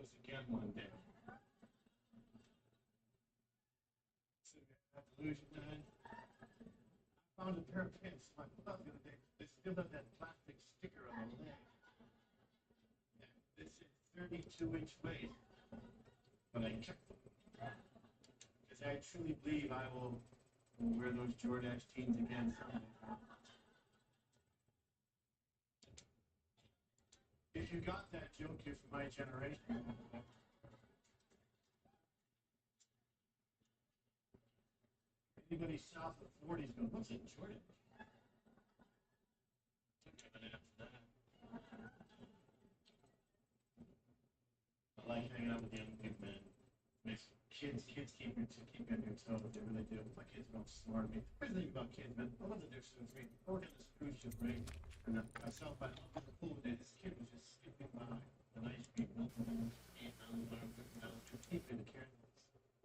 this again one day. I found a pair of pants in my glove the other day. They still have that plastic sticker on the leg. This is 32-inch weight, but I kept them. Because I truly believe I will wear those Jordache jeans again someday. If you got that joke, you're from my generation. Anybody south of 40s go, what's it, Jordan? Coming after that. I like hanging out with young big men. Makes kids keep you on your toes. They really do. My kids don't snore at me. Here's the thing about kids, man. I wasn't there soon for me. I worked at this cruise ship, right? And I saw by the pool day, this kid was just skipping by. And I used to be nothing and too deep into carrying this.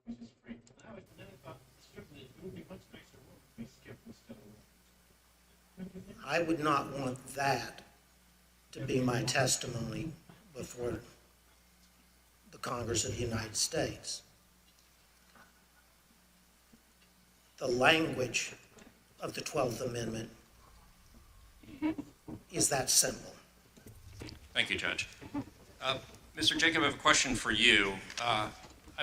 He was just free. And I thought, stripping it would be much nicer work if we skipped instead of work. I would not want that to be my testimony before the Congress of the United States. The language of the 12th Amendment is that simple. Thank you, Judge. Mr. Jacob, I have a question for you. I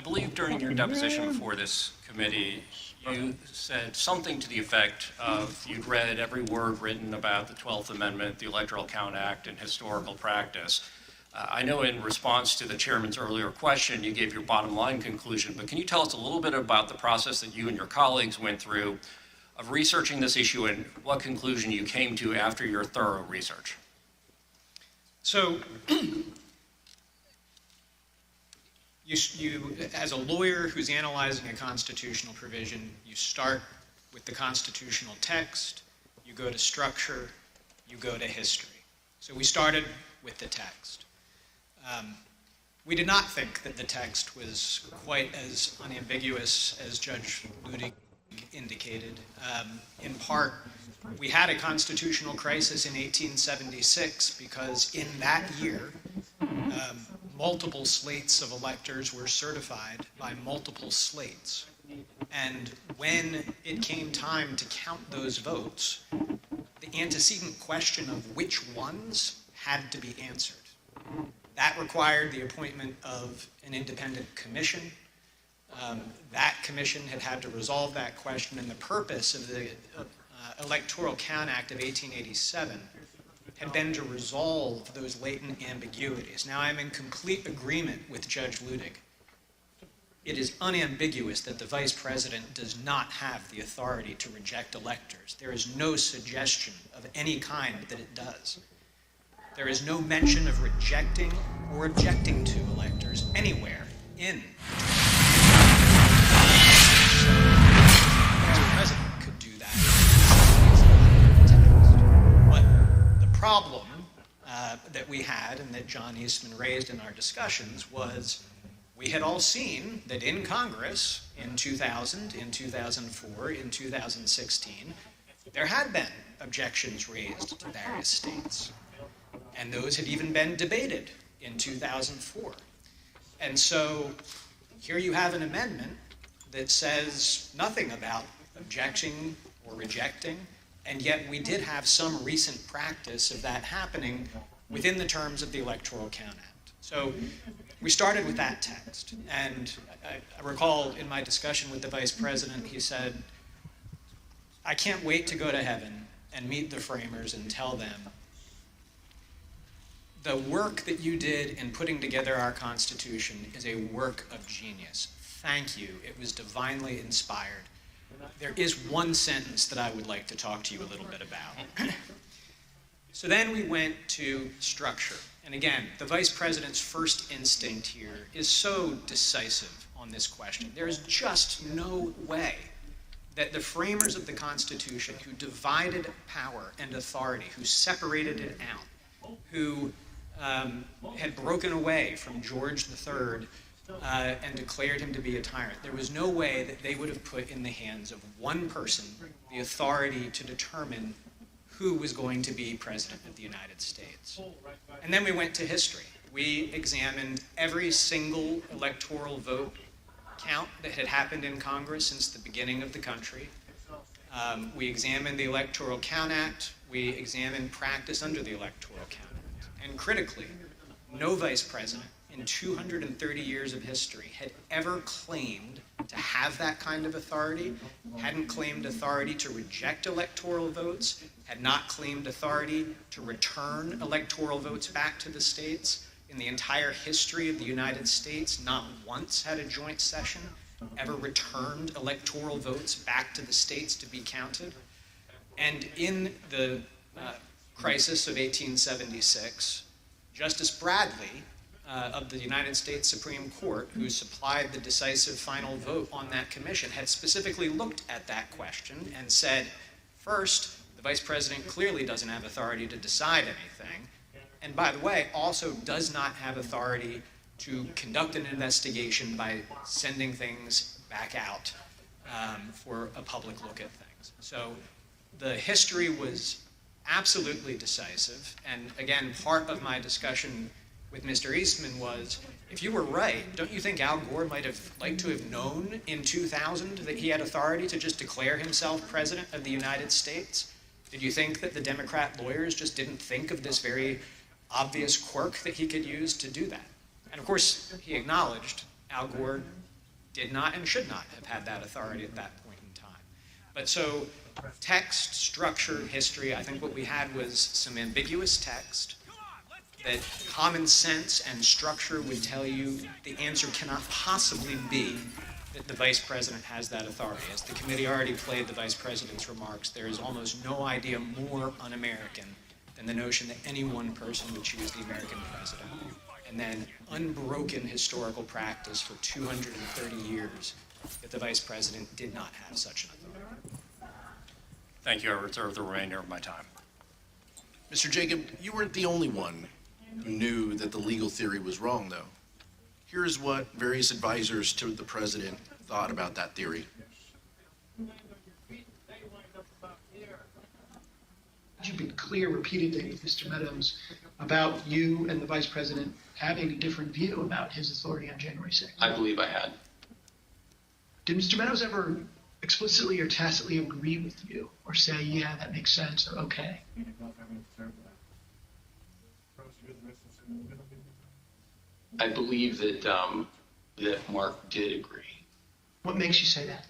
believe during your deposition before this committee, you said something to the effect of you'd read every word written about the 12th Amendment, the Electoral Count Act, and historical practice. I know in response to the chairman's earlier question, you gave your bottom line conclusion, but can you tell us a little bit about the process that you and your colleagues went through of researching this issue and what conclusion you came to after your thorough research? So, you, as a lawyer who's analyzing a constitutional provision, you start with the constitutional text, you go to structure, you go to history. So we started with the text. We did not think that the text was quite as unambiguous as Judge Ludig indicated. In part, we had a constitutional crisis in 1876 because in that year, multiple slates of electors were certified by multiple slates. And when it came time to count those votes, the antecedent question of which ones had to be answered. That required the appointment of an independent commission. That commission had to resolve that question, and the purpose of the Electoral Count Act of 1887 had been to resolve those latent ambiguities. Now, I'm in complete agreement with Judge Ludig. It is unambiguous that the Vice President does not have the authority to reject electors. There is no suggestion of any kind that it does. There is no mention of rejecting or objecting to electors anywhere in the President could do that. But the problem that we had and that John Eastman raised in our discussions was we had all seen that in Congress in 2000, in 2004, in 2016, there had been objections raised to various states. And those had even been debated in 2004. And so here you have an amendment that says nothing about objecting or rejecting, and yet we did have some recent practice of that happening within the terms of the Electoral Count Act. So we started with that text, and I recall in my discussion with the Vice President, he said, I can't wait to go to heaven and meet the framers and tell them the work that you did in putting together our Constitution is a work of genius. Thank you. It was divinely inspired. There is one sentence that I would like to talk to you a little bit about. So then we went to structure. And again, the Vice President's first instinct here is so decisive on this question. There is just no way that the framers of the Constitution who divided power and authority, who separated it out, who had broken away from George III and declared him to be a tyrant. There was no way that they would have put in the hands of one person the authority to determine who was going to be president of the United States. And then we went to history. We examined every single electoral vote count that had happened in Congress since the beginning of the country. We examined the Electoral Count Act. We examined practice under the Electoral Count Act. And critically, no vice president in 230 years of history had ever claimed to have that kind of authority, hadn't claimed authority to reject electoral votes, had not claimed authority to return electoral votes back to the states. In the entire history of the United States, not once had a joint session ever returned electoral votes back to the states to be counted. And in the crisis of 1876, Justice Bradley of the United States Supreme Court, who supplied the decisive final vote on that commission, had specifically looked at that question and said, first, the vice president clearly doesn't have authority to decide anything, and by the way, also does not have authority to conduct an investigation by sending things back out for a public look at things. So the history was absolutely decisive, and again, part of my discussion with Mr. Eastman was, if you were right, don't you think Al Gore might have liked to have known in 2000 that he had authority to just declare himself president of the United States? Did you think that the Democrat lawyers just didn't think of this very obvious quirk that he could use to do that? And of course, he acknowledged Al Gore did not and should not have had that authority at that point in time. But so text, structure, history, I think what we had was some ambiguous text that common sense and structure would tell you the answer cannot possibly be that the vice president has that authority. As the committee already played the vice president's remarks, there is almost no idea more un-American than the notion that any one person would choose the American president. And then unbroken historical practice for 230 years that the vice president did not have such an authority. Thank you. I reserve the remainder of my time. Mr. Jacob, you weren't the only one who knew that the legal theory was wrong, though. Here's what various advisors to the president thought about that theory. You've been clear repeatedly with Mr. Meadows about you and the vice president having a different view about his authority on January 6th. I believe I had. Did Mr. Meadows ever explicitly or tacitly agree with you or say, yeah, that makes sense, or okay? I believe that that Mark did agree. What makes you say that?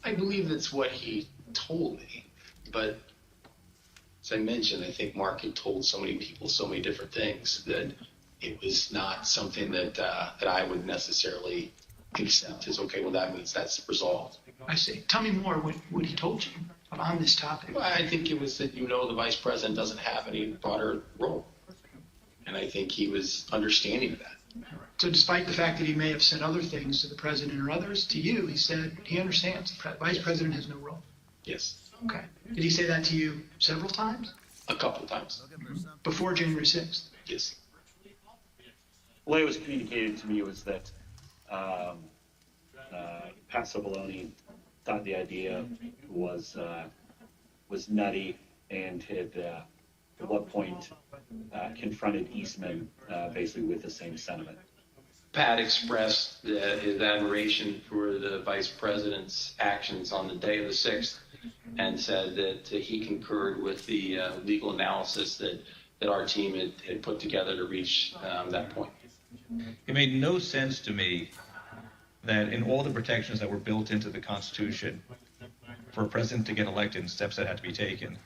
I believe that's what he told me. But as I mentioned, I think Mark had told so many people so many different things that it was not something that that I would necessarily accept as, okay, well, that means that's resolved. I see. Tell me more what he told you on this topic. Well, I think it was that, the vice president doesn't have any broader role. And I think he was understanding of that. So despite the fact that he may have said other things to the president or others, to you, he said he understands the vice president has no role. Yes. Okay. Did he say that to you several times? A couple of times. Before January 6th? Yes. The way it was communicated to me was that Pat Cipollone thought the idea was nutty and had at one point confronted Eastman basically with the same sentiment. Pat expressed his admiration for the vice president's actions on the day of the 6th and said that he concurred with the legal analysis that our team had put together to reach that point. It made no sense to me that in all the protections that were built into the Constitution for a president to get elected and steps that had to be taken,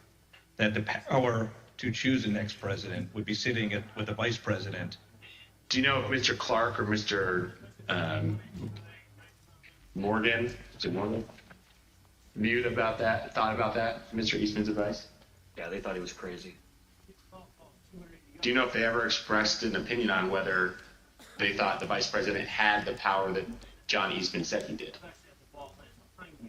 that the power to choose the next president would be sitting with the vice president. Do you know if Mr. Clark or Mr. Morgan, is it Morgan, thought about that, Mr. Eastman's advice? Yeah, they thought he was crazy. Do you know if they ever expressed an opinion on whether they thought the vice president had the power that John Eastman said he did?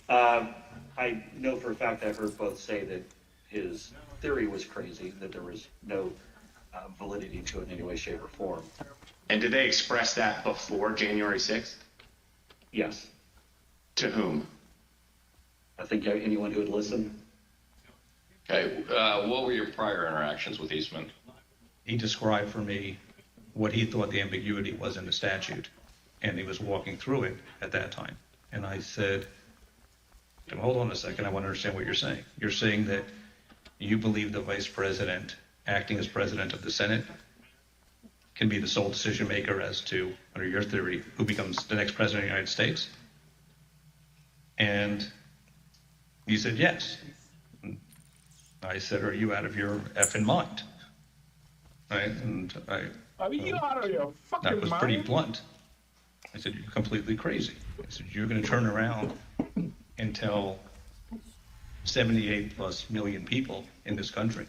I know for a fact I've heard both say that his theory was crazy, that there was no validity to it in any way, shape, or form. And did they express that before January 6th? Yes. To whom? I think anyone who would listen. Okay, what were your prior interactions with Eastman? He described for me what he thought the ambiguity was in the statute, and he was walking through it at that time. And I said, hold on a second, I want to understand what you're saying. You're saying that you believe the vice president, acting as president of the Senate, can be the sole decision maker as to, under your theory, who becomes the next president of the United States? And he said, yes. And I said, are you out of your effing mind? Right? And Are you out of your fucking mind? that was pretty blunt. I said, you're completely crazy. I said, you're going to turn around and tell 78 plus million people in this country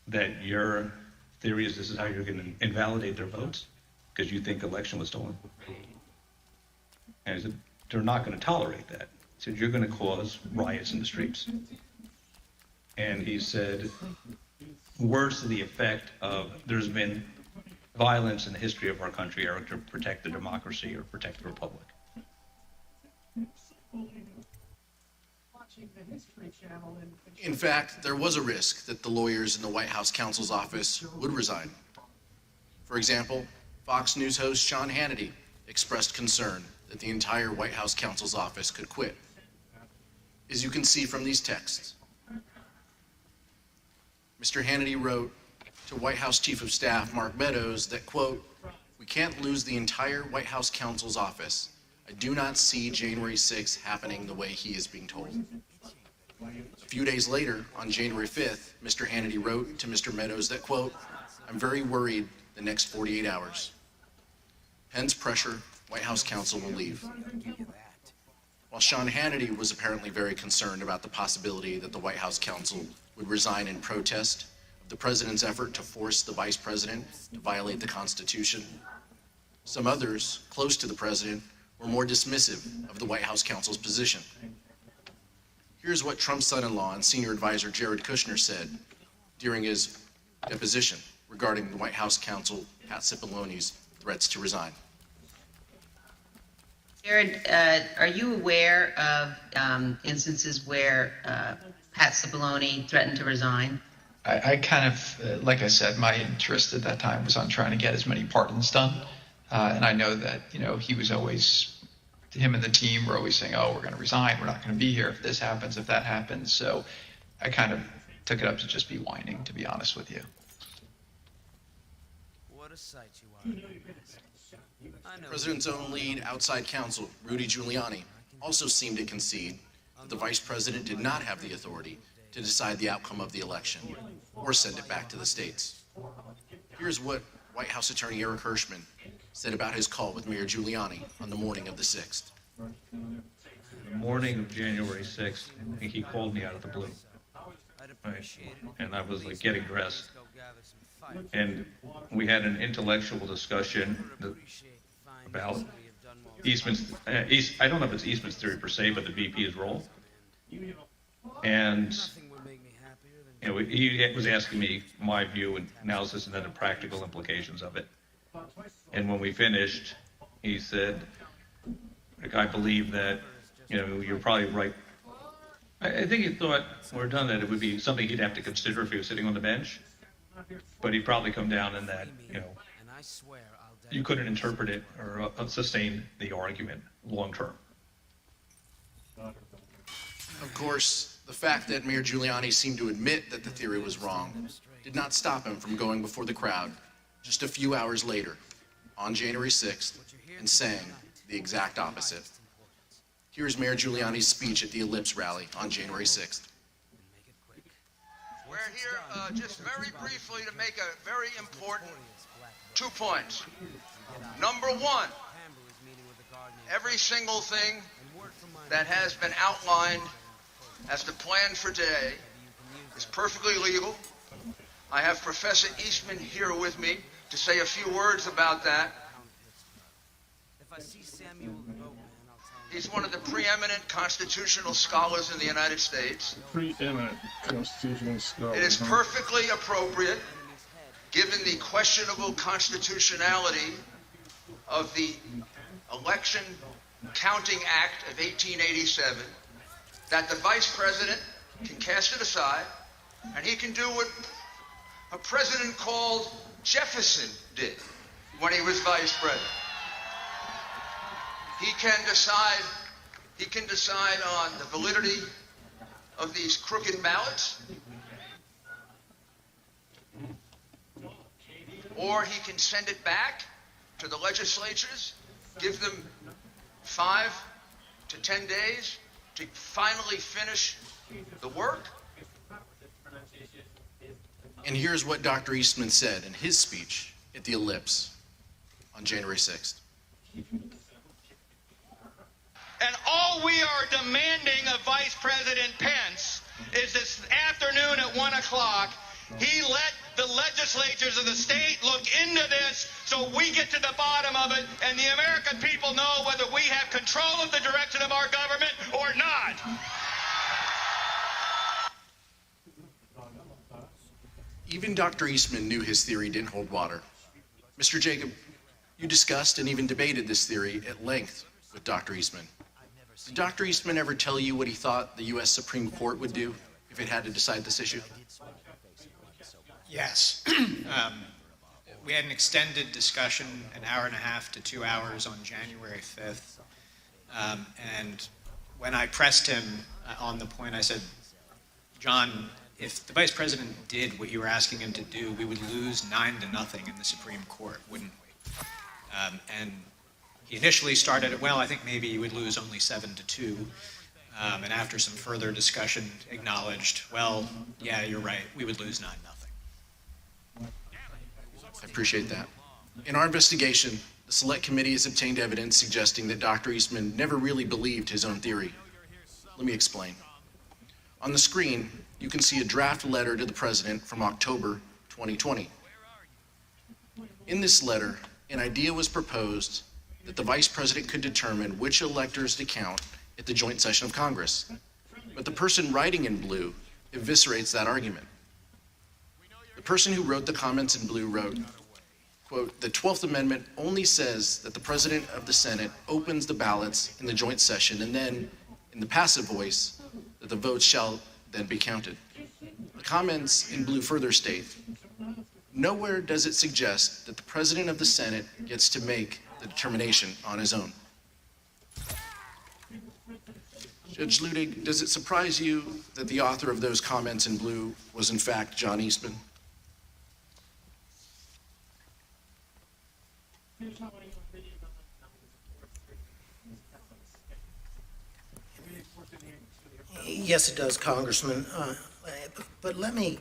that your theory is this is how you're going to invalidate their votes because you think election was stolen. And I said, they're not going to tolerate that. I said, you're going to cause riots in the streets. And he said, words to the effect of there's been violence in the history of our country or to protect the democracy or protect the republic. In fact, there was a risk that the lawyers in the White House counsel's office would resign. For example, Fox News host Sean Hannity expressed concern that the entire White House counsel's office could quit. As you can see from these texts, Mr. Hannity wrote to White House Chief of Staff Mark Meadows that, quote, "We can't lose the entire White House counsel's office. I do not see January 6th happening the way he is being told." A few days later, on January 5th, Mr. Hannity wrote to Mr. Meadows that, quote, "I'm very worried the next 48 hours. Hence pressure, White House counsel will leave." While Sean Hannity was apparently very concerned about the possibility that the White House counsel would resign in protest of the president's effort to force the vice president to violate the Constitution, some others close to the president were more dismissive of the White House counsel's position. Here's what Trump's son-in-law and senior advisor Jared Kushner said during his deposition regarding the White House counsel Pat Cipollone's threats to resign. Jared, are you aware of instances where Pat Cipollone threatened to resign? I kind of, like I said, my interest at that time was on trying to get as many pardons done. And I know that, he was always, him and the team were always saying, oh, we're going to resign. We're not going to be here if this happens, if that happens. So I kind of took it up to just be whining, to be honest with you. What a sight you are. The president's own lead outside counsel, Rudy Giuliani, also seemed to concede that the vice president did not have the authority to decide the outcome of the election or send it back to the states. Here's what White House attorney Eric Hirschman said about his call with Mayor Giuliani on the morning of the 6th. The morning of January 6th, I think he called me out of the blue. Right. And I was like getting dressed. And we had an intellectual discussion about Eastman's, I don't know if it's Eastman's theory per se, but the VP's role. And he was asking me my view and analysis and then the practical implications of it. And when we finished, he said, I believe that, you're probably right. I think he thought, when we're done, that it would be something he'd have to consider if he was sitting on the bench. But he'd probably come down in that, you couldn't interpret it or sustain the argument long term. Of course, the fact that Mayor Giuliani seemed to admit that the theory was wrong did not stop him from going before the crowd just a few hours later, on January 6th, and saying the exact opposite. Here's Mayor Giuliani's speech at the Ellipse rally on January 6th. We're here just very briefly to make a very important 2 points. Number one, every single thing that has been outlined as the plan for today is perfectly legal. I have Professor Eastman here with me to say a few words about that. He's one of the preeminent constitutional scholars in the United States. Preeminent constitutional scholar. It is perfectly appropriate, given the questionable constitutionality of the Election Counting Act of 1887, that the Vice President can cast it aside, and he can do what a president called Jefferson did when he was vice president. He can decide on the validity of these crooked ballots, or he can send it back to the legislatures, give them 5 to 10 days to finally finish the work. And here's what Dr. Eastman said in his speech at the Ellipse on January 6th. And all we are demanding of Vice President Pence is this afternoon at 1 o'clock, he let the legislatures of the state look into this so we get to the bottom of it and the American people know whether we have control of the direction of our government or not. Even Dr. Eastman knew his theory didn't hold water. Mr. Jacob, you discussed and even debated this theory at length with Dr. Eastman. Did Dr. Eastman ever tell you what he thought the U.S. Supreme Court would do if it had to decide this issue? Yes. We had an extended discussion, an hour and a half to 2 hours on January 5th. And when I pressed him on the point, I said, John, if the vice president did what you were asking him to do, we would lose 9-0 in the Supreme Court, wouldn't we? And he initially started it, well, I think maybe you would lose only 7-2. And after some further discussion, acknowledged, well, yeah, you're right, we would lose 9-0. I appreciate that. In our investigation, the Select Committee has obtained evidence suggesting that Dr. Eastman never really believed his own theory. Let me explain. On the screen, you can see a draft letter to the President from October 2020. In this letter, an idea was proposed that the Vice President could determine which electors to count at the joint session of Congress. But the person writing in blue eviscerates that argument. The person who wrote the comments in blue wrote, quote, "The 12th Amendment only says that the President of the Senate opens the ballots in the joint session and then, in the passive voice, that the votes shall then be counted." The comments in blue further state, "Nowhere does it suggest that the President of the Senate gets to make the determination on his own." Judge Ludig, does it surprise you that the author of those comments in blue was in fact John Eastman? Yes, it does, Congressman. But let me,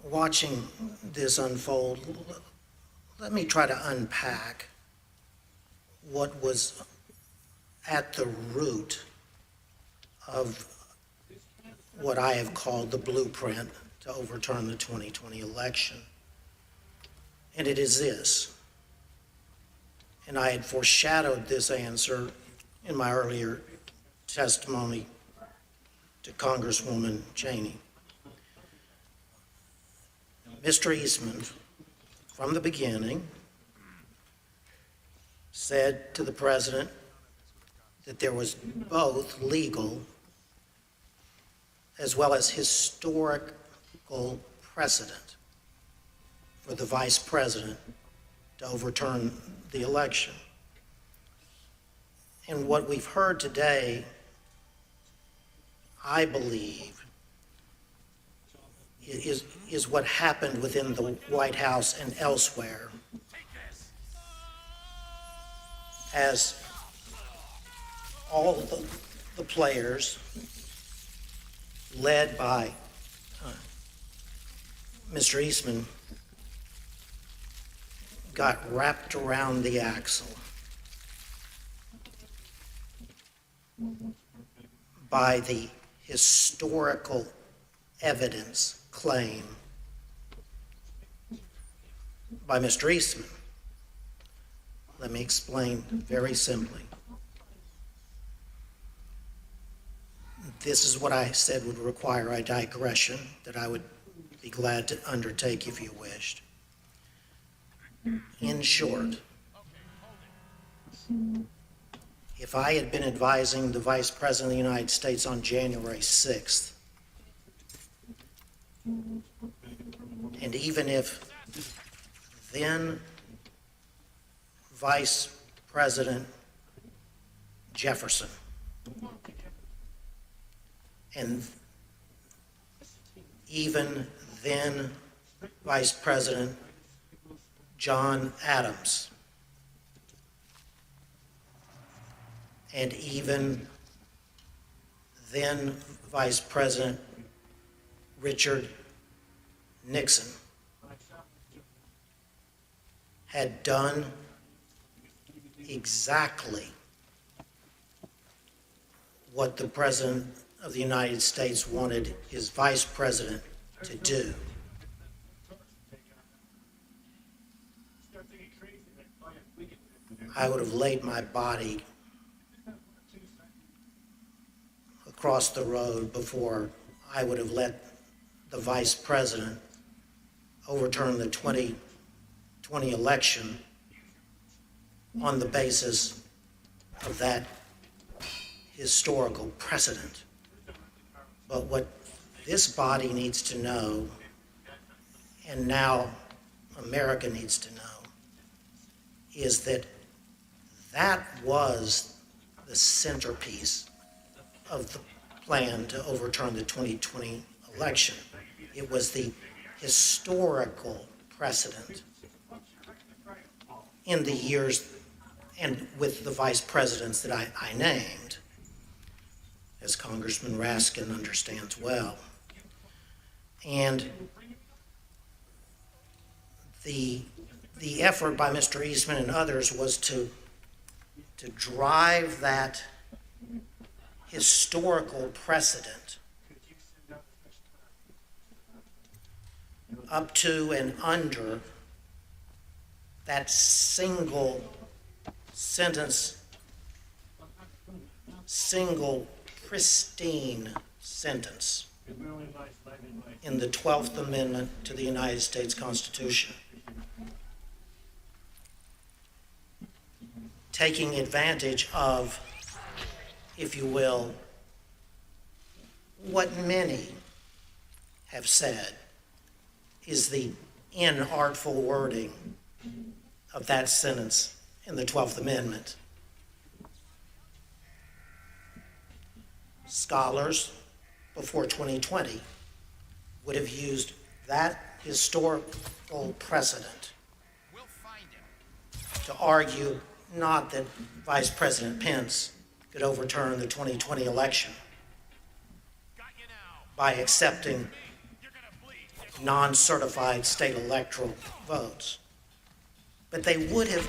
watching this unfold, let me try to unpack what was at the root of what I have called the blueprint to overturn the 2020 election. And it is this, and I had foreshadowed this answer in my earlier testimony to Congresswoman Cheney. Mr. Eastman, from the beginning, said to the President that there was both legal as well as historical precedent for the Vice President to overturn the election. And what we've heard today, I believe, is what happened within the White House and elsewhere as all the players led by Mr. Eastman got wrapped around the axle by the historical evidence claim by Mr. Eastman. Let me explain very simply. This is what I said would require a digression that I would be glad to undertake if you wished. In short, if I had been advising the Vice President of the United States on January 6th, And even if then Vice President Jefferson and even then Vice President John Adams and even then Vice President Richard Nixon had done exactly what the President of the United States wanted his Vice President to do, I would have laid my body across the road before I would have let the Vice President overturn the 2020 election on the basis of that historical precedent. But what this body needs to know, and now America needs to know, is that that was the centerpiece of the plan to overturn the 2020 election. It was the historical precedent in the years and with the vice presidents that I named, as Congressman Raskin understands well. And the effort by Mr. Eastman and others was to drive that historical precedent up to and under that single sentence, single pristine sentence in the 12th Amendment to the United States Constitution, taking advantage of, if you will, what many have said is the inartful wording of that sentence in the 12th Amendment. Scholars before 2020 would have used that historical precedent to argue not that Vice President Pence could overturn the 2020 election by accepting non-certified state electoral votes, but they would have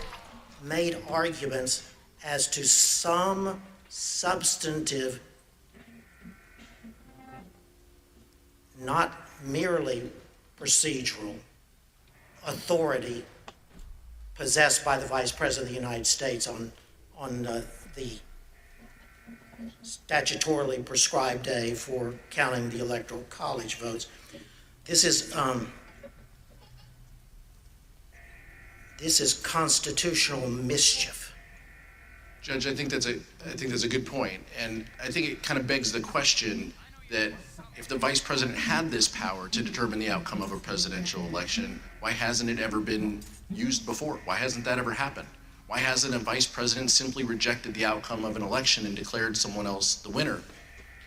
made arguments as to some substantive, not merely procedural, authority possessed by the Vice President of the United States on the statutorily prescribed day for counting the Electoral College votes. This is constitutional mischief. Judge, I think that's a good point, and I think it kind of begs the question that if the vice president had this power to determine the outcome of a presidential election, why hasn't it ever been used before? Why hasn't that ever happened? Why hasn't a vice president simply rejected the outcome of an election and declared someone else the winner?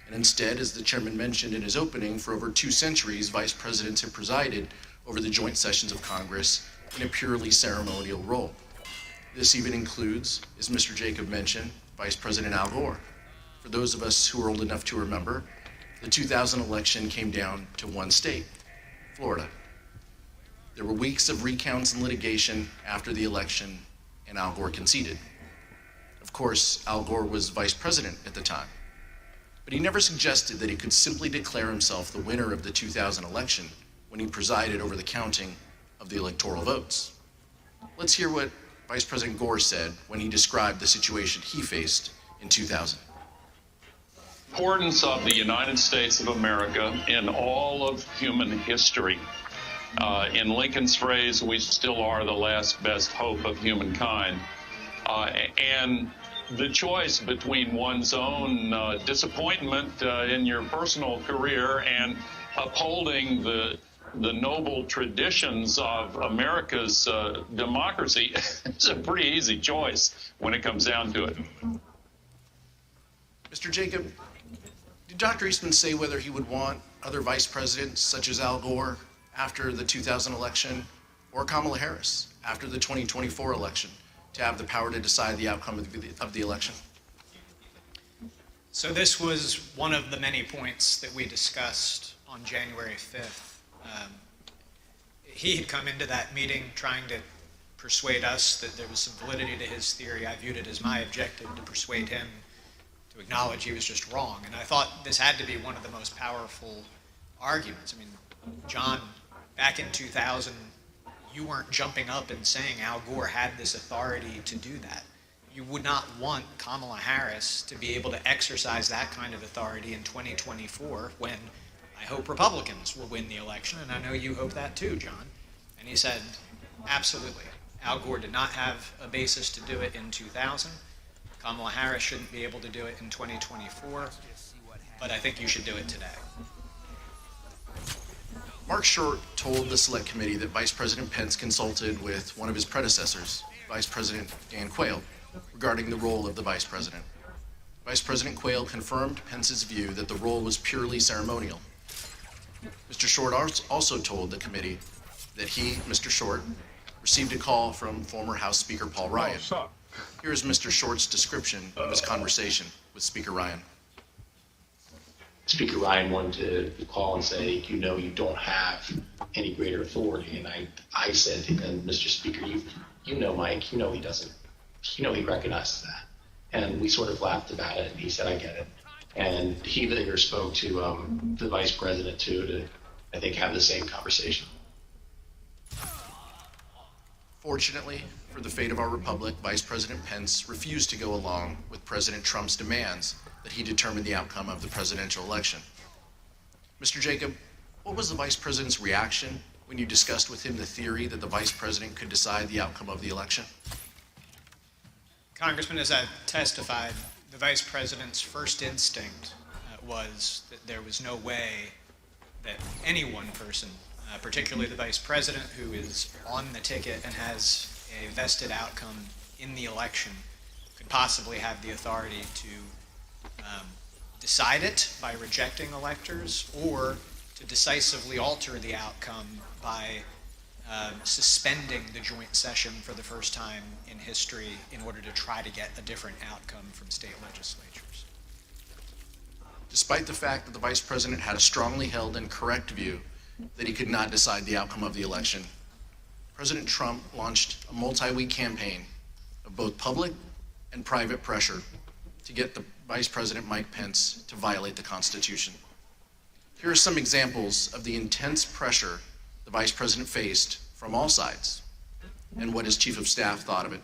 And instead, as the chairman mentioned in his opening, for over 2 centuries, vice presidents have presided over the joint sessions of Congress in a purely ceremonial role. This even includes, as Mr. Jacob mentioned, Vice President Al Gore. For those of us who are old enough to remember, the 2000 election came down to one state, Florida. There were weeks of recounts and litigation after the election, and Al Gore conceded. Of course, Al Gore was vice president at the time, but he never suggested that he could simply declare himself the winner of the 2000 election when he presided over the counting of the electoral votes. Let's hear what Vice President Gore said when he described the situation he faced in 2000. Importance of the United States of America in all of human history. In Lincoln's phrase, we still are the last best hope of humankind. And the choice between one's own disappointment in your personal career and upholding the the noble traditions of America's democracy, it's a pretty easy choice when it comes down to it. Mr. Jacob, did Dr. Eastman say whether he would want other vice presidents such as Al Gore after the 2000 election or Kamala Harris after the 2024 election to have the power to decide the outcome of the election? So this was one of the many points that we discussed on January 5th. He had come into that meeting trying to persuade us that there was some validity to his theory. I viewed it as my objective to persuade him to acknowledge he was just wrong. And I thought this had to be one of the most powerful arguments. I mean, John, back in 2000, you weren't jumping up and saying Al Gore had this authority to do that. You would not want Kamala Harris to be able to exercise that kind of authority in 2024 when I hope Republicans will win the election, and I know you hope that too, John. And he said, absolutely. Al Gore did not have a basis to do it in 2000. Kamala Harris shouldn't be able to do it in 2024, but I think you should do it today. Mark Short told the Select Committee that Vice President Pence consulted with one of his predecessors, Vice President Dan Quayle, regarding the role of the Vice President. Vice President Quayle confirmed Pence's view that the role was purely ceremonial. Mr. Short also told the committee that he, Mr. Short, received a call from former House Speaker Paul Ryan. Here is Mr. Short's description of his conversation with Speaker Ryan. Speaker Ryan wanted to call and say, you know, you don't have any greater authority. And I said to him, Mr. Speaker, you know, Mike, you know he doesn't. You know he recognizes that. And we sort of laughed about it, and he said, I get it. And he later spoke to the vice president, too, to, I think, have the same conversation. Fortunately, for the fate of our republic, Vice President Pence refused to go along with President Trump's demands that he determine the outcome of the presidential election. Mr. Jacob, what was the Vice President's reaction when you discussed with him the theory that the Vice President could decide the outcome of the election? Congressman, as I testified, the Vice President's first instinct was that there was no way that any one person, particularly the Vice President, who is on the ticket and has a vested outcome in the election, could possibly have the authority to decide it by rejecting electors or to decisively alter the outcome by suspending the joint session for the first time in history in order to try to get a different outcome from state legislatures. Despite the fact that the Vice President had a strongly held and correct view that he could not decide the outcome of the election, President Trump launched a multi-week campaign of both public and private pressure to get the Vice President Mike Pence to violate the Constitution. Here are some examples of the intense pressure the Vice President faced from all sides and what his Chief of Staff thought of it.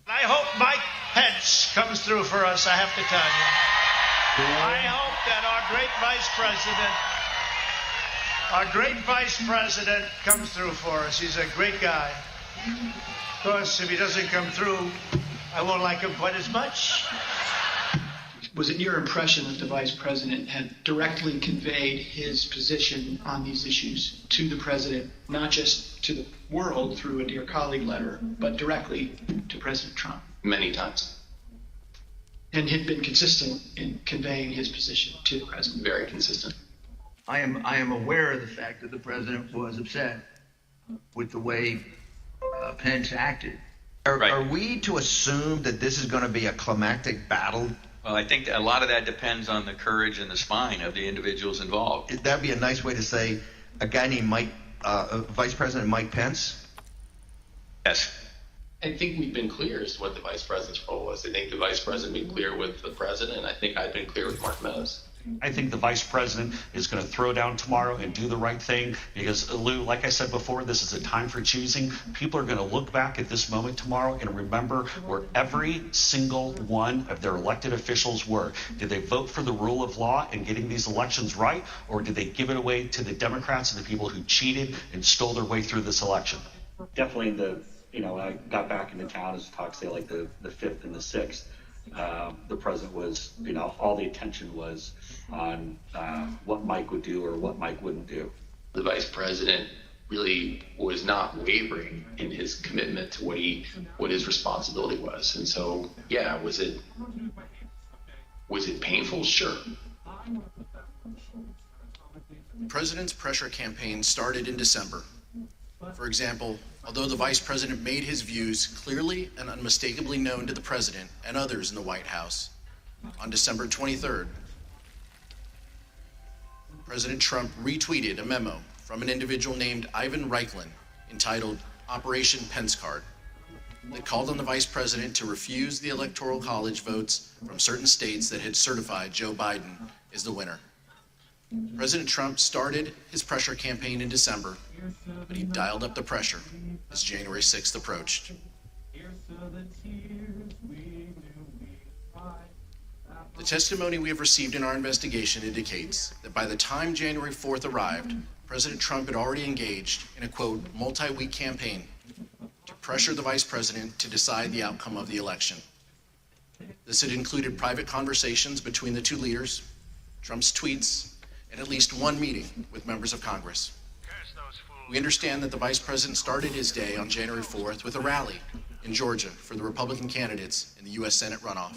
I hope Mike Pence comes through for us, I have to tell you. I hope that our great Vice President comes through for us. He's a great guy. Of course, if he doesn't come through, I won't like him quite as much. Was it your impression that the Vice President had directly conveyed his position on these issues to the President, not just to the world through a dear colleague letter, but directly to President Trump? Many times. And had been consistent in conveying his position to the President? Very consistent. I am aware of the fact that the President was upset with the way Pence acted. Are we to assume that this is going to be a climactic battle? Well, I think that a lot of that depends on the courage and the spine of the individuals involved. That'd be a nice way to say a guy named Vice President Mike Pence? Yes. I think we've been clear as to what the Vice President's role was. I think the Vice President been clear with the President, and I think I've been clear with Mark Meadows. I think the Vice President is going to throw down tomorrow and do the right thing because, Lou, like I said before, this is a time for choosing. People are going to look back at this moment tomorrow and remember where every single one of their elected officials were. Did they vote for the rule of law and getting these elections right, or did they give it away to the Democrats and the people who cheated and stole their way through this election? Definitely when I got back into town, as talk say like the 5th and the 6th, the president was, all the attention was on what Mike would do or what Mike wouldn't do. the vice president really was not wavering in his commitment to what his responsibility was. And so, yeah, was it painful? Sure. The president's pressure campaign started in December. For example, although the vice president made his views clearly and unmistakably known to the president and others in the White House, on December 23rd, President Trump retweeted a memo from an individual named Ivan Reichlin entitled Operation Pence Card that called on the vice president to refuse the Electoral College votes from certain states that had certified Joe Biden as the winner. President Trump started his pressure campaign in December, but he dialed up the pressure as January 6th approached. The testimony we have received in our investigation indicates that by the time January 4th arrived, President Trump had already engaged in a, quote, multi-week campaign to pressure the vice president to decide the outcome of the election. This had included private conversations between the two leaders, Trump's tweets, and at least one meeting with members of Congress. We understand that the vice president started his day on January 4th with a rally in Georgia for the Republican candidates in the U.S. Senate runoff.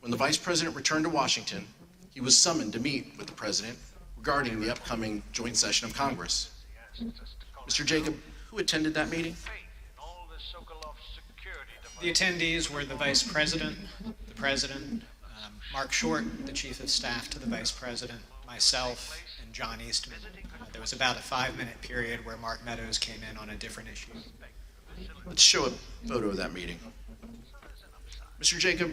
When the vice president returned to Washington, he was summoned to meet with the president regarding the upcoming joint session of Congress. Mr. Jacob, who attended that meeting? The attendees were the vice president, the president, Mark Short, the chief of staff to the vice president, myself, and John Eastman. There was about a 5-minute period where Mark Meadows came in on a different issue. Let's show a photo of that meeting. Mr. Jacob,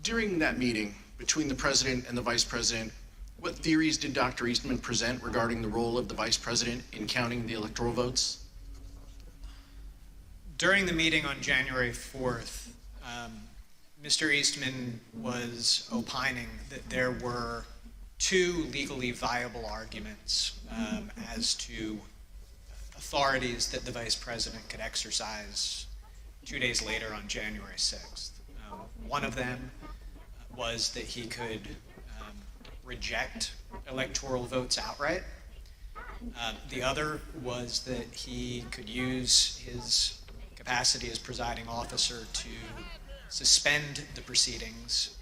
during that meeting between the president and the vice president, what theories did Dr. Eastman present regarding the role of the vice president in counting the electoral votes? During the meeting on January 4th, Mr. Eastman was opining that there were two legally viable arguments as to authorities that the vice president could exercise 2 days later on January 6th. One of them was that he could reject electoral votes outright. The other was that he could use his capacity as presiding officer to suspend the proceedings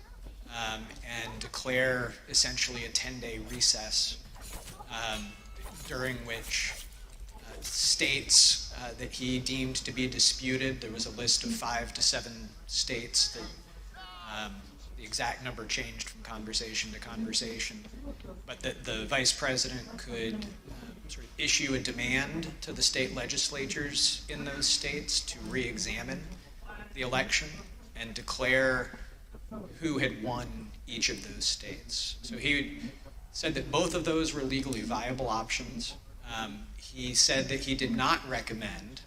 and declare essentially a 10-day recess during which states that he deemed to be disputed, there was a list of 5 to 7 states that the exact number changed from conversation to conversation, but that the vice president could sort of issue a demand to the state legislatures in those states to re-examine the election and declare who had won each of those states. So he said that both of those were legally viable options. He said that he did not recommend,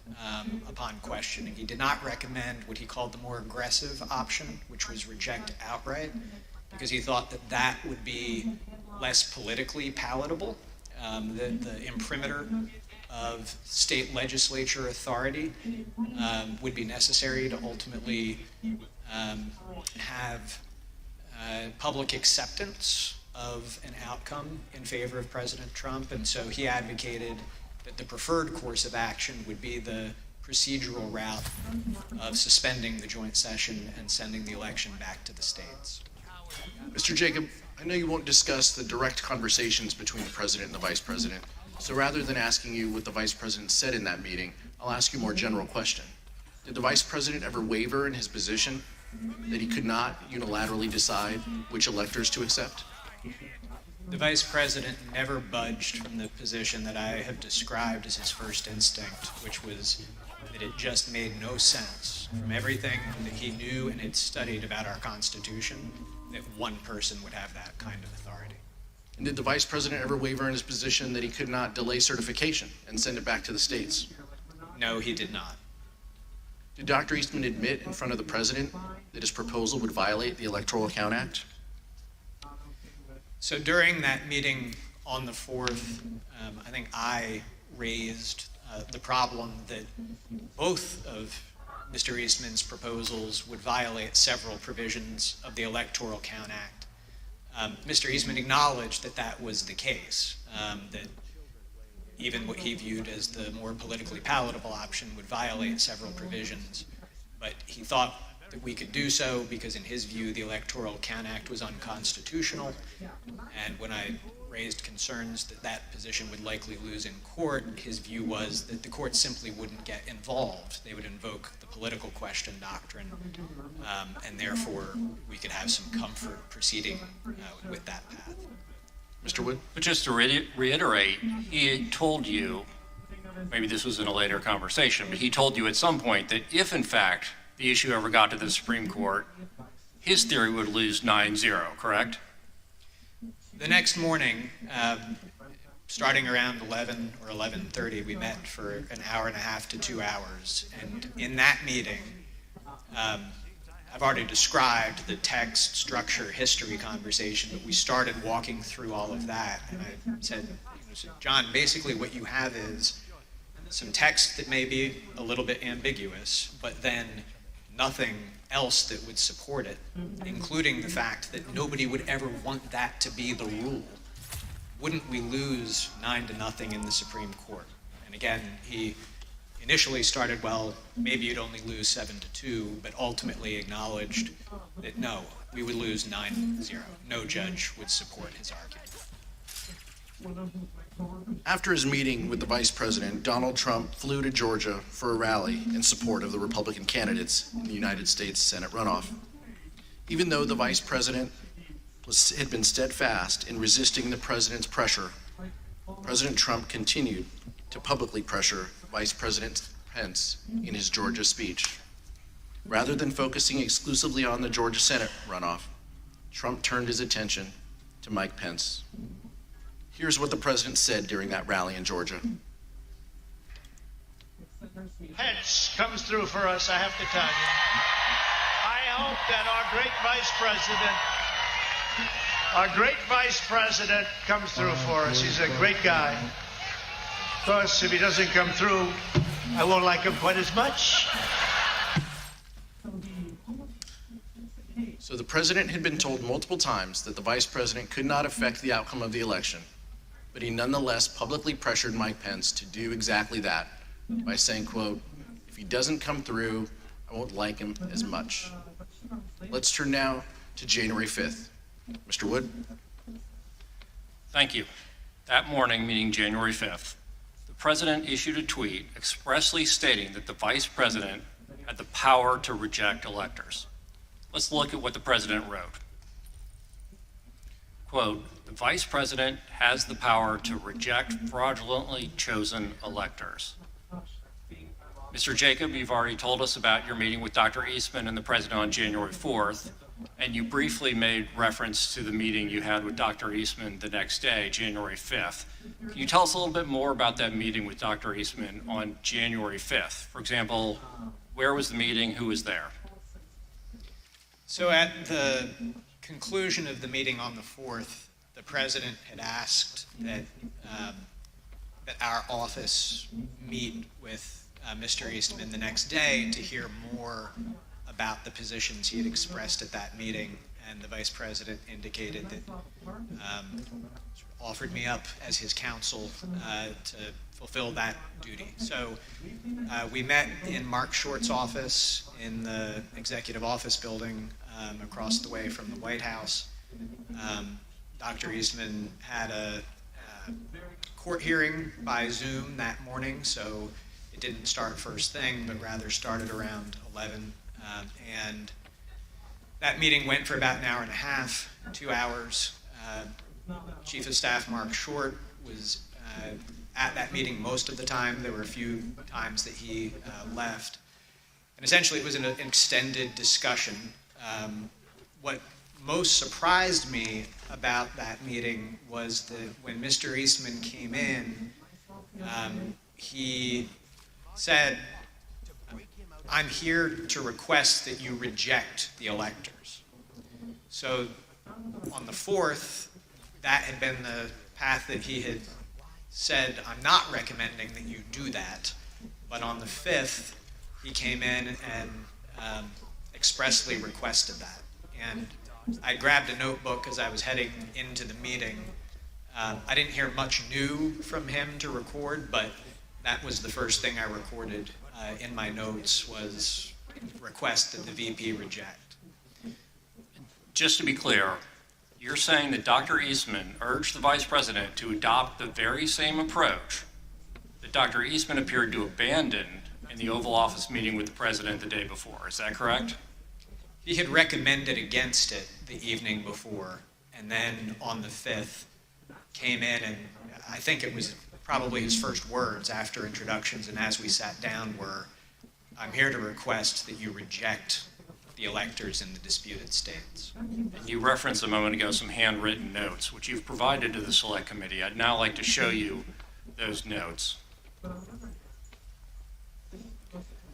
upon questioning, he did not recommend what he called the more aggressive option, which was reject outright, because he thought that that would be less politically palatable. The imprimatur of state legislature authority would be necessary to ultimately have public acceptance of an outcome in favor of President Trump, and so he advocated that the preferred course of action would be the procedural route of suspending the joint session and sending the election back to the states. Mr. Jacob, I know you won't discuss the direct conversations between the president and the vice president, so rather than asking you what the vice president said in that meeting, I'll ask you a more general question. Did the vice president ever waver in his position that he could not unilaterally decide which electors to accept? The vice president never budged from the position that I have described as his first instinct, which was that it just made no sense from everything that he knew and had studied about our Constitution that one person would have that kind of authority. And did the vice president ever waver in his position that he could not delay certification and send it back to the states? No, he did not. Did Dr. Eastman admit in front of the president that his proposal would violate the Electoral Count Act? So during that meeting on the 4th, I think I raised the problem that both of Mr. Eastman's proposals would violate several provisions of the Electoral Count Act. Mr. Eastman acknowledged that that was the case, that even what he viewed as the more politically palatable option would violate several provisions. But he thought that we could do so because in his view the Electoral Count Act was unconstitutional, and when I raised concerns that that position would likely lose in court, his view was that the court simply wouldn't get involved. They would invoke the political question doctrine, and therefore we could have some comfort proceeding with that path. Mr. Wood? But just to reiterate, he told you, maybe this was in a later conversation, but he told you at some point that if in fact the issue ever got to the Supreme Court, his theory would lose 9-0, correct? The next morning, starting around 11 or 11:30, we met for an hour and a half to 2 hours. And in that meeting, I've already described the text, structure, history conversation, but we started walking through all of that. And I said, John, basically what you have is some text that may be a little bit ambiguous, but then nothing else that would support it, including the fact that nobody would ever want that to be the rule. Wouldn't we lose 9-0 in the Supreme Court? And again, he initially started, well, maybe you'd only lose 7-2, but ultimately acknowledged that no, we would lose 9-0. No judge would support his argument. After his meeting with the vice president, Donald Trump flew to Georgia for a rally in support of the Republican candidates in the United States Senate runoff. Even though the vice president had been steadfast in resisting the president's pressure, President Trump continued to publicly pressure Vice President Pence in his Georgia speech. Rather than focusing exclusively on the Georgia Senate runoff, Trump turned his attention to Mike Pence. Here's what the president said during that rally in Georgia. Pence comes through for us, I have to tell you. I hope that our great vice president comes through for us. He's a great guy. Of course, if he doesn't come through, I won't like him quite as much. So the president had been told multiple times that the vice president could not affect the outcome of the election, but he nonetheless publicly pressured Mike Pence to do exactly that by saying, quote, if he doesn't come through, I won't like him as much. Let's turn now to January 5th. Mr. Wood? Thank you. That morning, meaning January 5th, the president issued a tweet expressly stating that the vice president had the power to reject electors. Let's look at what the president wrote. Quote, the vice president has the power to reject fraudulently chosen electors. Mr. Jacob, you've already told us about your meeting with Dr. Eastman and the president on January 4th, and you briefly made reference to the meeting you had with Dr. Eastman the next day, January 5th. Can you tell us a little bit more about that meeting with Dr. Eastman on January 5th? For example, where was the meeting? Who was there? So at the conclusion of the meeting on the 4th, the president had asked that our office meet with Mr. Eastman the next day to hear more about the positions he had expressed at that meeting, and the vice president indicated that offered me up as his counsel to fulfill that duty. So we met in Mark Short's office in the executive office building across the way from the White House. Dr. Eastman had a court hearing by Zoom that morning, so it didn't start first thing, but rather started around 11. And that meeting went for about an hour and a half, 2 hours. Chief of Staff Mark Short was at that meeting most of the time. There were a few times that he left. And essentially it was an extended discussion. What most surprised me about that meeting was that when Mr. Eastman came in, he said, I'm here to request that you reject the electors. So on the 4th, that had been the path that he had said, I'm not recommending that you do that. But on the 5th, he came in and expressly requested that. And I grabbed a notebook as I was heading into the meeting, I didn't hear much new from him to record, but that was the first thing I recorded in my notes, was request that the VP reject. Just to be clear, you're saying that Dr. Eastman urged the Vice President to adopt the very same approach that Dr. Eastman appeared to abandon in the Oval Office meeting with the President the day before. Is that correct? He had recommended against it the evening before, and then on the 5th came in, and I think it was probably his first words after introductions and as we sat down were, "I'm here to request that you reject the electors in the disputed states." And you referenced a moment ago some handwritten notes, which you've provided to the Select Committee. I'd now like to show you those notes.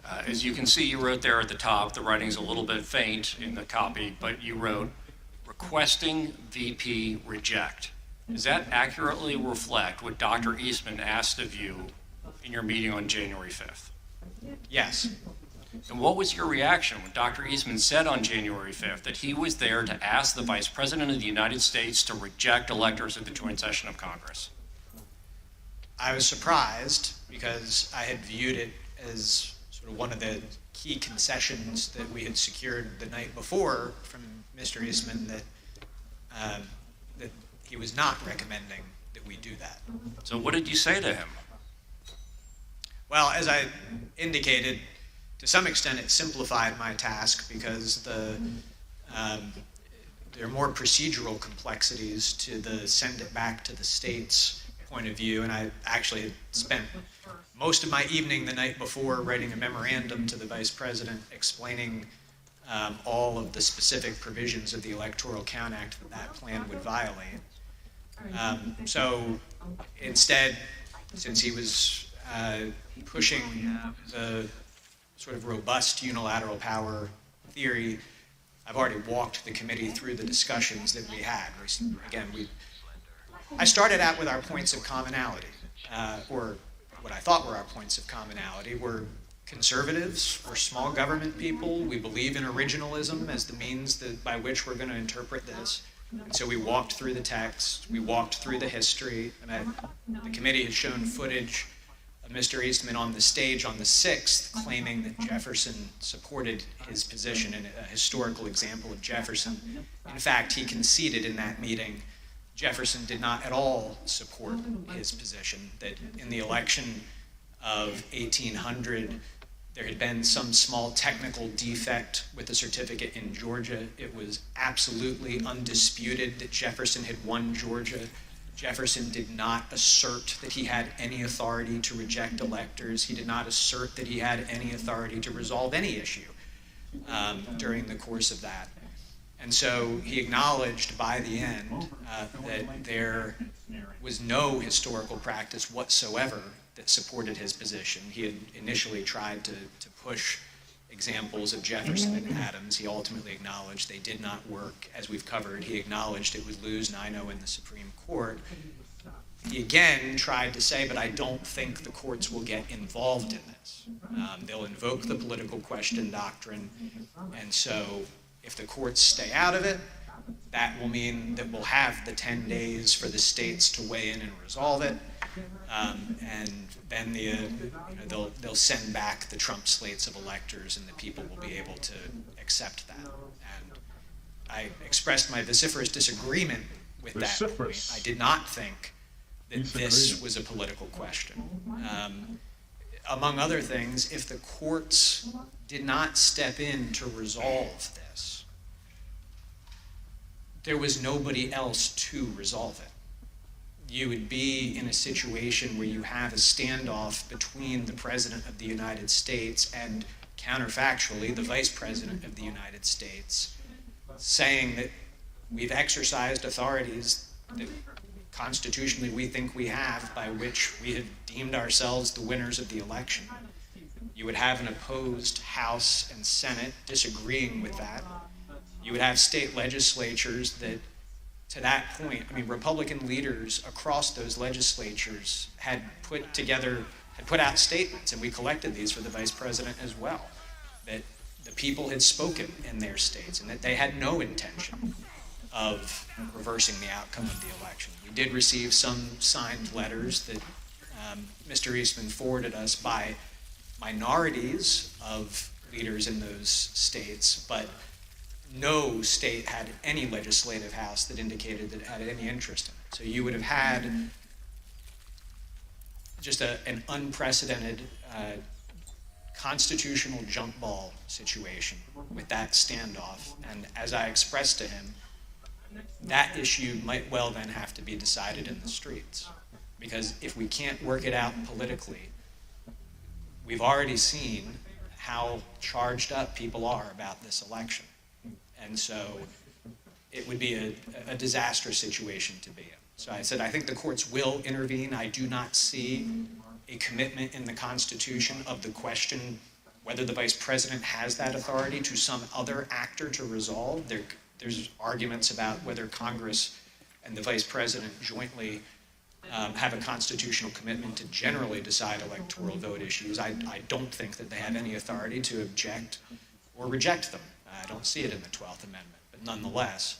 As you can see, you wrote there at the top, the writing's a little bit faint in the copy, but you wrote, "Requesting VP reject." Does that accurately reflect what Dr. Eastman asked of you in your meeting on January 5th? Yes. And what was your reaction when Dr. Eastman said on January 5th that he was there to ask the Vice President of the United States to reject electors at the joint session of Congress? I was surprised because I had viewed it as sort of one of the key concessions that we had secured the night before from Mr. Eastman that that he was not recommending that we do that. So what did you say to him? Well, as I indicated, to some extent it simplified my task because there are more procedural complexities to the send it back to the states point of view, and I actually had spent most of my evening the night before writing a memorandum to the Vice President explaining all of the specific provisions of the Electoral Count Act that plan would violate. So instead, since he was pushing the sort of robust unilateral power theory, I've already walked the committee through the discussions that we had. I started out with our points of commonality, or what I thought were our points of commonality. We're conservatives, we're small government people, we believe in originalism as the means by which we're going to interpret this. And so we walked through the text, we walked through the history, and the committee has shown footage of Mr. Eastman on the stage on the 6th claiming that Jefferson supported his position, and a historical example of Jefferson. In fact, he conceded in that meeting Jefferson did not at all support his position, that in the election of 1800, there had been some small technical defect with the certificate in Georgia. It was absolutely undisputed that Jefferson had won Georgia. Jefferson did not assert that he had any authority to reject electors. He did not assert that he had any authority to resolve any issue during the course of that. And so he acknowledged by the end that there was no historical practice whatsoever that supported his position. He had initially tried to push examples of Jefferson and Adams. He ultimately acknowledged they did not work, as we've covered. He acknowledged it would lose 9-0 in the Supreme Court. He again tried to say, but I don't think the courts will get involved in this. They'll invoke the political question doctrine, and so if the courts stay out of it, that will mean that we'll have the 10 days for the states to weigh in and resolve it, and then they'll send back the Trump slates of electors, and the people will be able to accept that. And I expressed my vociferous disagreement with that point. I did not think that this was a political question. Among other things, if the courts did not step in to resolve this, there was nobody else to resolve it. You would be in a situation where you have a standoff between the President of the United States and, counterfactually, the Vice President of the United States, saying that we've exercised authorities that constitutionally we think we have, by which we have deemed ourselves the winners of the election. You would have an opposed House and Senate disagreeing with that. You would have state legislatures that, to that point, Republican leaders across those legislatures had put out statements, and we collected these for the Vice President as well, that the people had spoken in their states and that they had no intention of reversing the outcome of the election. We did receive some signed letters that Mr. Eastman forwarded us by minorities of leaders in those states, but no state had any legislative house that indicated that it had any interest in it. So you would have had just an unprecedented constitutional jump ball situation with that standoff. And as I expressed to him, that issue might well then have to be decided in the streets. Because if we can't work it out politically, we've already seen how charged up people are about this election. And so it would be a disastrous situation to be in. So I said, I think the courts will intervene. I do not see a commitment in the Constitution of the question whether the vice president has that authority to some other actor to resolve. There's arguments about whether Congress and the vice president jointly have a constitutional commitment to generally decide electoral vote issues. I don't think that they have any authority to object or reject them. I don't see it in the 12th Amendment, but nonetheless.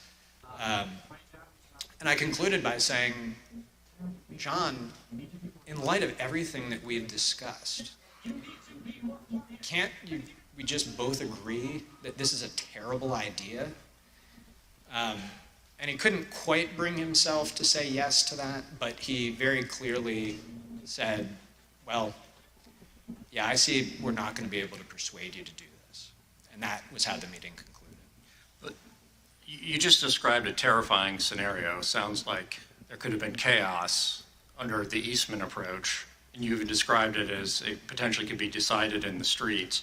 And I concluded by saying, John, in light of everything that we've discussed, can't we just both agree that this is a terrible idea? And he couldn't quite bring himself to say yes to that, but he very clearly said, well, yeah, I see we're not going to be able to persuade you to do this. And that was how the meeting concluded. But you just described a terrifying scenario. Sounds like there could have been chaos under the Eastman approach, and you've described it as it potentially could be decided in the streets.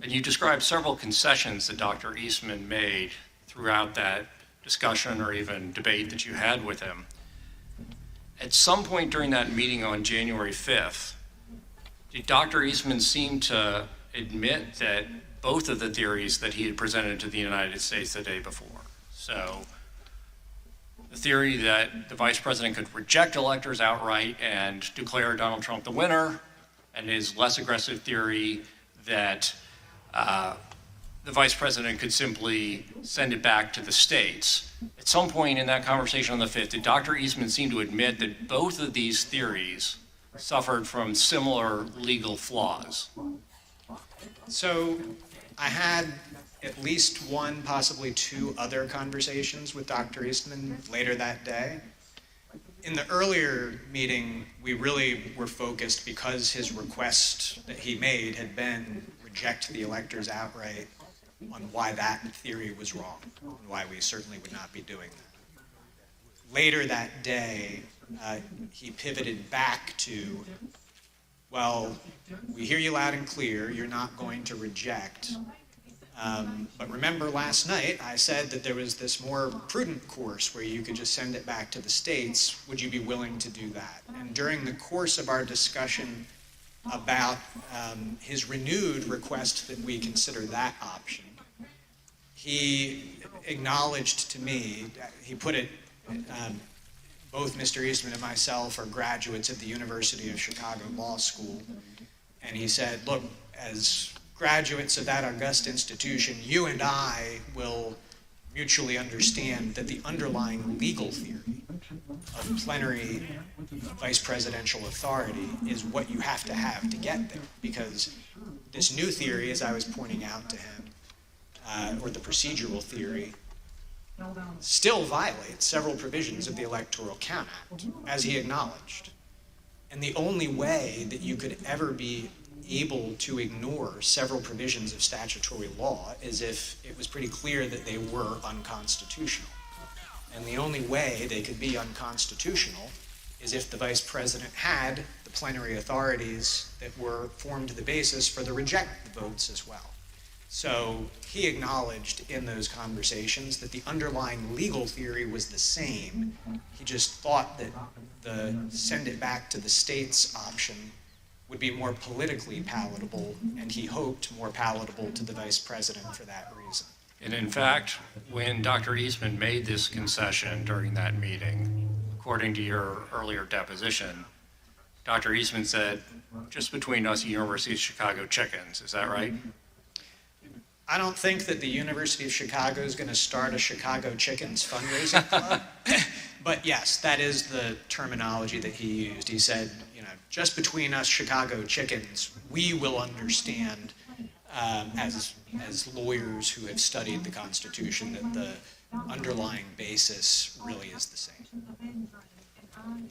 And you described several concessions that Dr. Eastman made throughout that discussion or even debate that you had with him. At some point during that meeting on January 5th, did Dr. Eastman seem to admit that both of the theories that he had presented to the United States the day before? So the theory that the vice president could reject electors outright and declare Donald Trump the winner, and his less aggressive theory that the vice president could simply send it back to the states. At some point in that conversation on the 5th, did Dr. Eastman seem to admit that both of these theories suffered from similar legal flaws? So I had at least one, possibly two other conversations with Dr. Eastman later that day. In the earlier meeting, we really were focused, because his request that he made had been reject the electors outright, on why that theory was wrong, and why we certainly would not be doing that. Later that day, he pivoted back to, well, we hear you loud and clear, you're not going to reject. But remember last night, I said that there was this more prudent course where you could just send it back to the states. Would you be willing to do that? And during the course of our discussion about his renewed request that we consider that option, he acknowledged to me, he put it, both Mr. Eastman and myself are graduates of the University of Chicago Law School, and he said, look, as graduates of that august institution, you and I will mutually understand that the underlying legal theory of plenary vice presidential authority is what you have to get there, because this new theory, as I was pointing out to him, or the procedural theory, still violates several provisions of the Electoral Count Act, as he acknowledged. And the only way that you could ever be able to ignore several provisions of statutory law is if it was pretty clear that they were unconstitutional. And the only way they could be unconstitutional is if the vice president had the plenary authorities that were formed the basis for the reject votes as well. So he acknowledged in those conversations that the underlying legal theory was the same. He just thought that the send it back to the states option would be more politically palatable, and he hoped more palatable to the vice president for that reason. And in fact, when Dr. Eastman made this concession during that meeting, according to your earlier deposition, Dr. Eastman said, just between us, University of Chicago chickens, is that right? I don't think that the University of Chicago is going to start a Chicago Chickens fundraising club. But yes, that is the terminology that he used. He said, just between us Chicago chickens, we will understand as lawyers who have studied the Constitution that the underlying basis really is the same.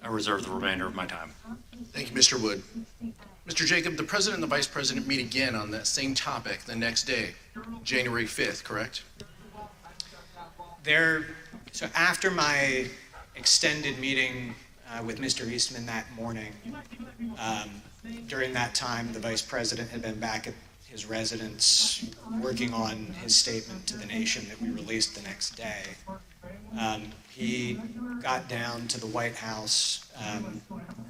I reserve the remainder of my time. Thank you, Mr. Wood. Mr. Jacob, the president and the vice president meet again on that same topic the next day, January 5th, correct? So after my extended meeting with Mr. Eastman that morning, during that time, the vice president had been back at his residence working on his statement to the nation that we released the next day. He got down to the White House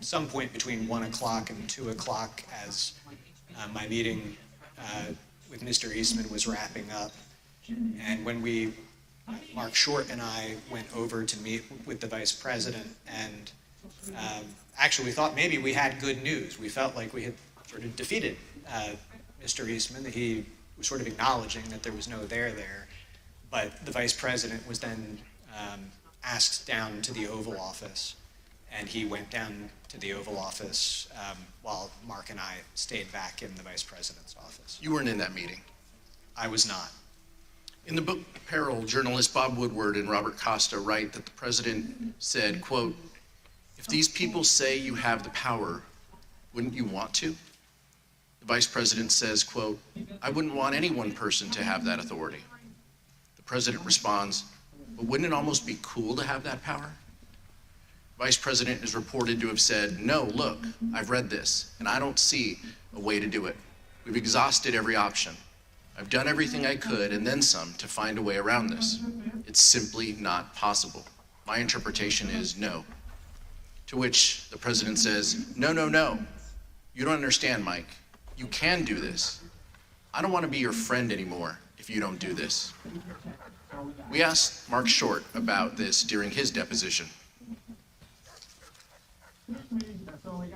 some point between 1 o'clock and 2 o'clock as my meeting with Mr. Eastman was wrapping up. And when Mark Short and I went over to meet with the vice president, and actually we thought maybe we had good news. We felt like we had sort of defeated Mr. Eastman, that he was sort of acknowledging that there was no there. But the vice president was then asked down to the Oval Office, and he went down to the Oval Office while Mark and I stayed back in the vice president's office. You weren't in that meeting. I was not. In the book Peril, journalists Bob Woodward and Robert Costa write that the president said, quote, "If these people say you have the power, wouldn't you want to?" The vice president says, quote, "I wouldn't want any one person to have that authority." The president responds, "But wouldn't it almost be cool to have that power?" Vice president is reported to have said, "No, look, I've read this, and I don't see a way to do it. We've exhausted every option. I've done everything I could and then some to find a way around this. It's simply not possible. My interpretation is no." To which the president says, "No, no, no. You don't understand, Mike. You can do this. I don't want to be your friend anymore if you don't do this." We asked Mark Short about this during his deposition.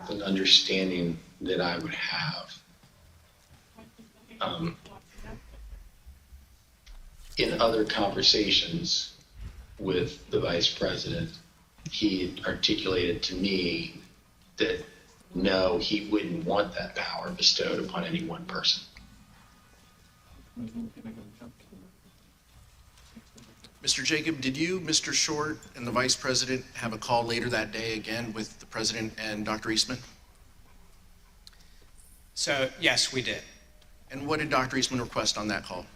An understanding that I would have in other conversations with the vice president, he articulated to me that no, he wouldn't want that power bestowed upon any one person. Mr. Jacob, did you, Mr. Short, and the vice president have a call later that day again with the president and Dr. Eastman? So, yes, we did. And what did Dr. Eastman request on that call?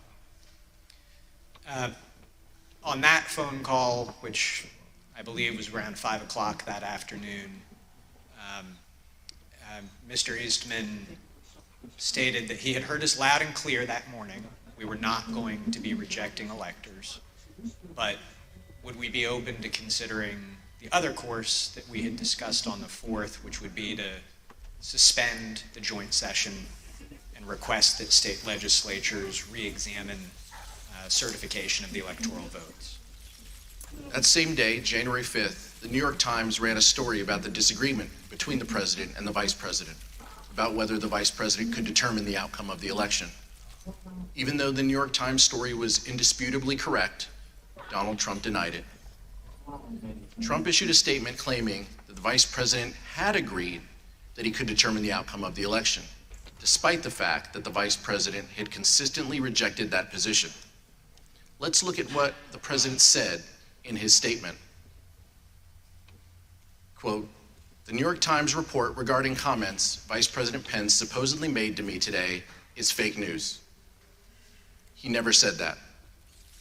On that phone call, which I believe was around 5 o'clock that afternoon, Mr. Eastman stated that he had heard us loud and clear that morning. We were not going to be rejecting electors, but would we be open to considering the other course that we had discussed on the 4th, which would be to suspend the joint session and request that state legislatures re-examine certification of the electoral votes. That same day, January 5th, the New York Times ran a story about the disagreement between the president and the vice president about whether the vice president could determine the outcome of the election. Even though the New York Times story was indisputably correct, Donald Trump denied it. Trump issued a statement claiming that the vice president had agreed that he could determine the outcome of the election, despite the fact that the vice president had consistently rejected that position. Let's look at what the president said in his statement. Quote, "The New York Times report regarding comments Vice President Pence supposedly made to me today is fake news. He never said that.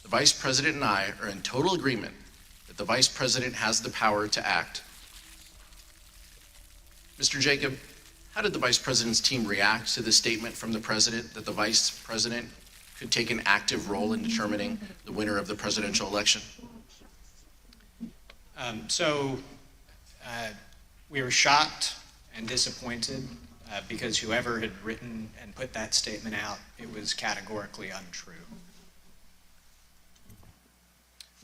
The vice president and I are in total agreement that the vice president has the power to act." Mr. Jacob, how did the vice president's team react to the statement from the president that the vice president could take an active role in determining the winner of the presidential election? We were shocked and disappointed because whoever had written and put that statement out, it was categorically untrue.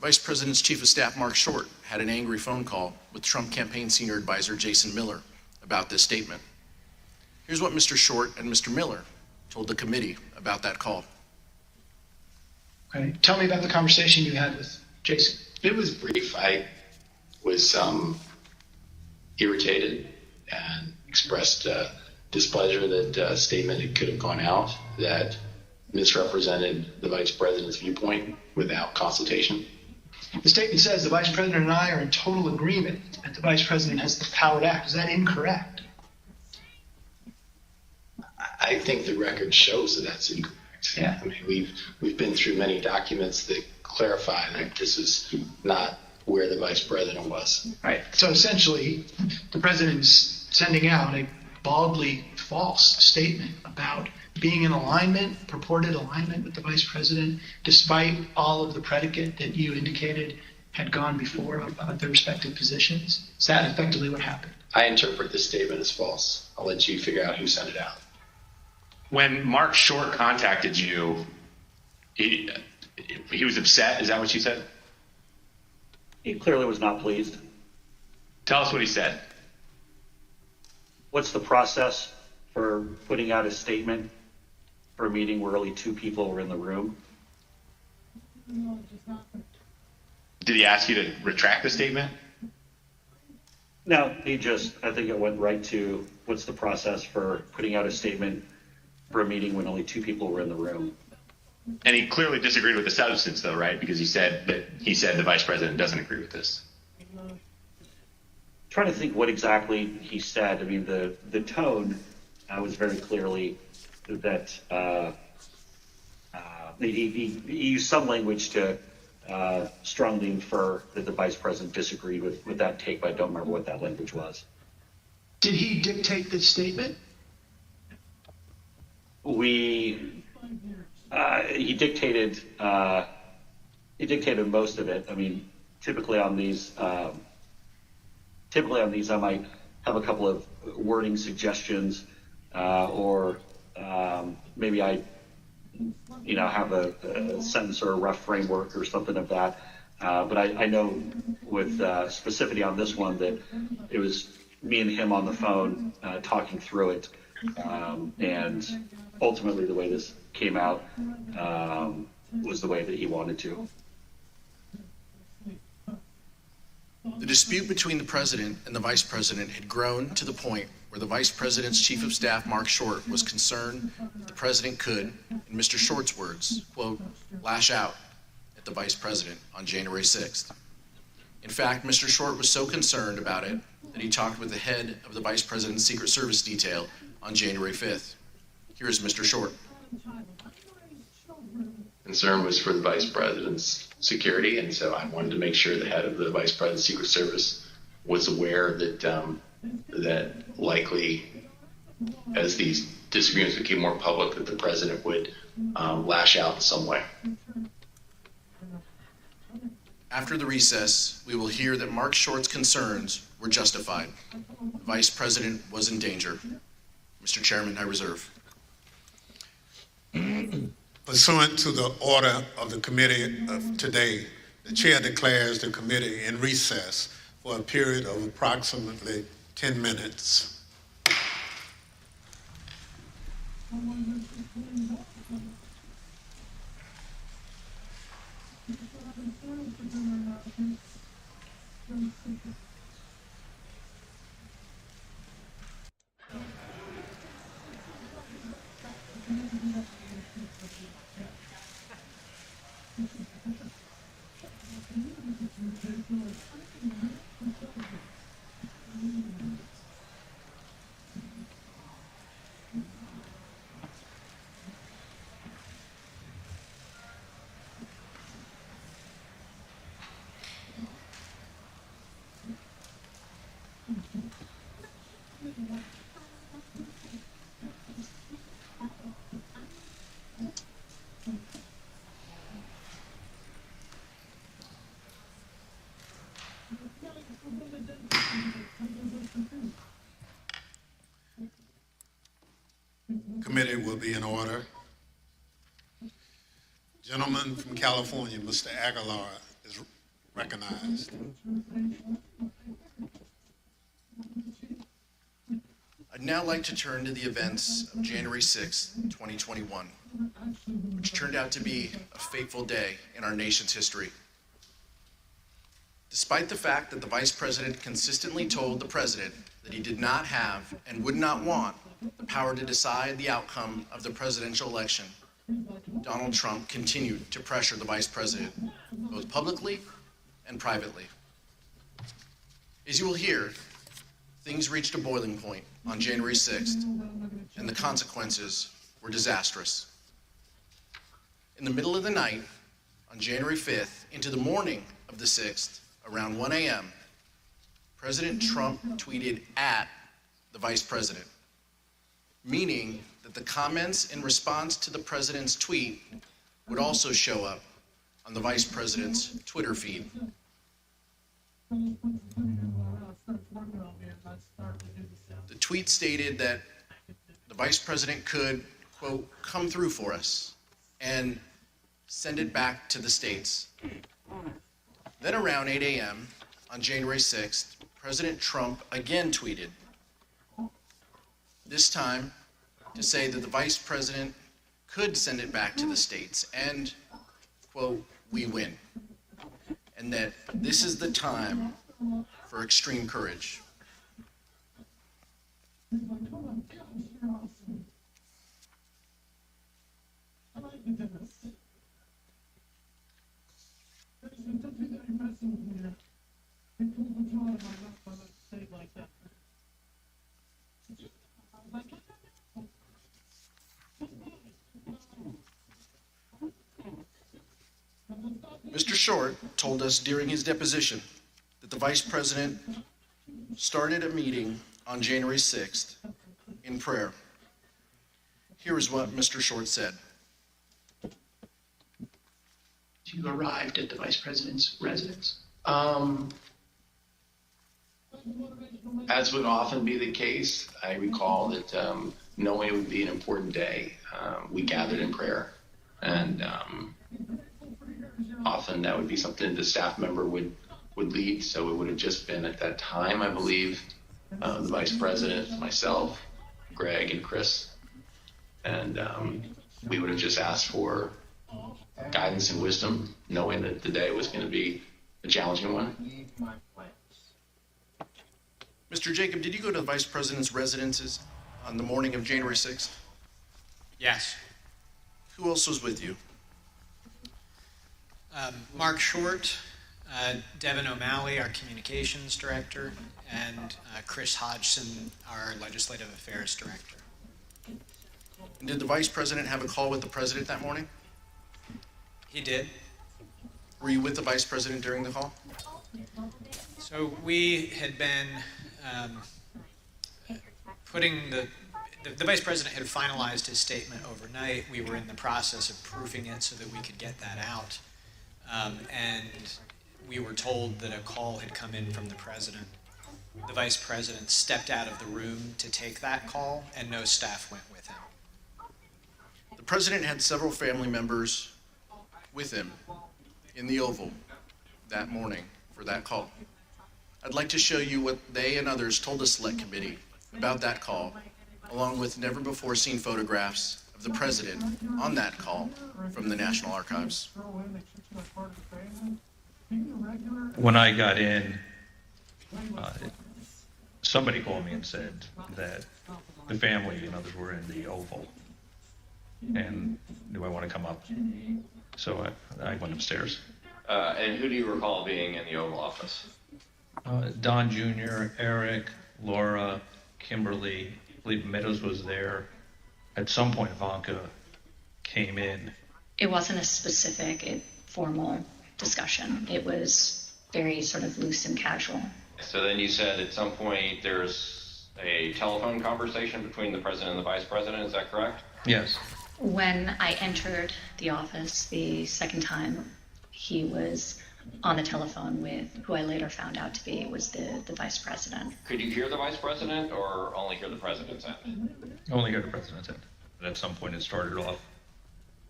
Vice President's Chief of Staff Mark Short had an angry phone call with Trump campaign senior advisor Jason Miller about this statement. Here's what Mr. Short and Mr. Miller told the committee about that call. Okay. Tell me about the conversation you had with Jason. It was brief. I was irritated and expressed displeasure that a statement could have gone out that misrepresented the vice president's viewpoint without consultation. The statement says the vice president and I are in total agreement that the vice president has the power to act. Is that incorrect? I think the record shows that that's incorrect. Yeah. I mean, we've been through many documents that clarify that this is not where the vice president was. Right. So essentially, the president is sending out a baldly false statement about being in alignment, purported alignment with the vice president, despite all of the predicate that you indicated had gone before about their respective positions. Is that effectively what happened? I interpret this statement as false. I'll let you figure out who sent it out. When Mark Short contacted you, he was upset. Is that what you said? He clearly was not pleased. Tell us what he said. What's the process for putting out a statement for a meeting where only two people were in the room? Did he ask you to retract the statement? No, I think it went right to what's the process for putting out a statement for a meeting when only two people were in the room. And he clearly disagreed with the substance, though, right? Because he said the vice president doesn't agree with this. Trying to think what exactly he said. I mean, the tone was very clearly that he used some language to strongly infer that the vice president disagreed with that take, but I don't remember what that language was. Did he dictate this statement? He dictated most of it. I mean, typically on these, I might have a couple of wording suggestions, or maybe I, have a sentence or a rough framework or something of that. But I know with specificity on this one that it was me and him on the phone talking through it, and ultimately the way this came out was the way that he wanted to. The dispute between the president and the vice president had grown to the point where the vice president's chief of staff, Mark Short, was concerned that the president could, in Mr. Short's words, quote, lash out at the vice president on January 6th. In fact, Mr. Short was so concerned about it that he talked with the head of the vice president's Secret Service detail on January 5th. Here is Mr. Short. Concern was for the vice president's security, and so I wanted to make sure the head of the vice president's Secret Service was aware that that likely, as these disagreements became more public, that the president would lash out in some way. After the recess, we will hear that Mark Short's concerns were justified. The vice president was in danger. Mr. Chairman, I reserve. Pursuant to the order of the committee of today, the chair declares the committee in recess for a period of approximately 10 minutes. Committee will be in order. Gentleman from California, Mr. Aguilar, is recognized. I'd now like to turn to the events of January 6, 2021, which turned out to be a fateful day in our nation's history. Despite the fact that the Vice President consistently told the President that he did not have and would not want the power to decide the outcome of the presidential election, Donald Trump continued to pressure the Vice President, both publicly and privately. As you will hear, things reached a boiling point on January 6th, and the consequences were disastrous. In the middle of the night, on January 5th, into the morning of the 6th, around 1 a.m., President Trump tweeted at the Vice President, meaning that the comments in response to the President's tweet would also show up on the Vice President's Twitter feed. The tweet stated that the Vice President could, quote, come through for us and send it back to the states. Then around 8 a.m. on January 6th, President Trump again tweeted, this time to say that the Vice President could send it back to the states and, quote, we win. And that this is the time for extreme courage. Mr. Short told us during his deposition that the Vice President started a meeting on January 6th in prayer. Here is what Mr. Short said. You arrived at the Vice President's residence. As would often be the case, I recall that knowing it would be an important day, we gathered in prayer, and often that would be something the staff member would lead. So it would have just been at that time, I believe, the Vice President, myself, Greg, and Chris, and we would have just asked for guidance and wisdom, knowing that the day was going to be a challenging one. Mr. Jacob, did you go to the Vice President's residences on the morning of January 6th? Yes. Who else was with you? Mark Short, Devin O'Malley, our communications director, and Chris Hodgson, our legislative affairs director. And did the Vice President have a call with the President that morning? He did. Were you with the Vice President during the call? So we had been putting the Vice President had finalized his statement overnight. We were in the process of proofing it so that we could get that out. And we were told that a call had come in from the President. The Vice President stepped out of the room to take that call, and no staff went with him. The President had several family members with him in the Oval that morning for that call. I'd like to show you what they and others told the Select Committee about that call, along with never-before-seen photographs of the President on that call from the National Archives. When I got in, somebody called me and said that the family and others were in the Oval, and do I want to come up? So I went upstairs. And who do you recall being in the Oval Office? Don Jr., Eric, Laura, Kimberly, I believe Meadows was there. At some point, Ivanka came in. It wasn't a specific, formal discussion. It was very sort of loose and casual. So then you said at some point there's a telephone conversation between the President and the Vice President, is that correct? Yes. When I entered the office the second time, he was on the telephone with who I later found out to be was the Vice President. Could you hear the Vice President or only hear the President's end? Only heard the President's end. And at some point it started off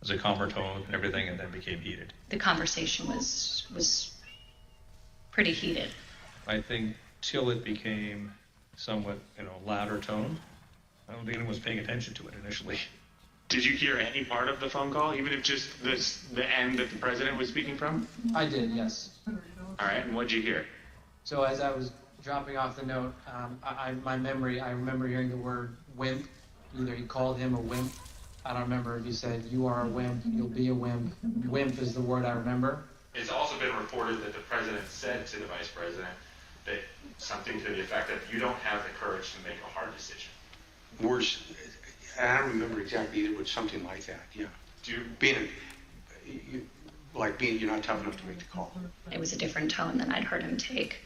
as a calmer tone and everything, and then became heated. The conversation was pretty heated. I think till it became somewhat, louder tone, I don't think anyone was paying attention to it initially. Did you hear any part of the phone call, even if just the end that the president was speaking from? I did, yes. All right, and what'd you hear? So as I was dropping off the note, I remember hearing the word wimp. Either he called him a wimp. I don't remember if he said, you are a wimp, you'll be a wimp. Wimp is the word I remember. It's also been reported that the president said to the vice president that something to the effect of, you don't have the courage to make a hard decision. Worse, I don't remember exactly either, but something like that, yeah. You're not tough enough to make the call. It was a different tone than I'd heard him take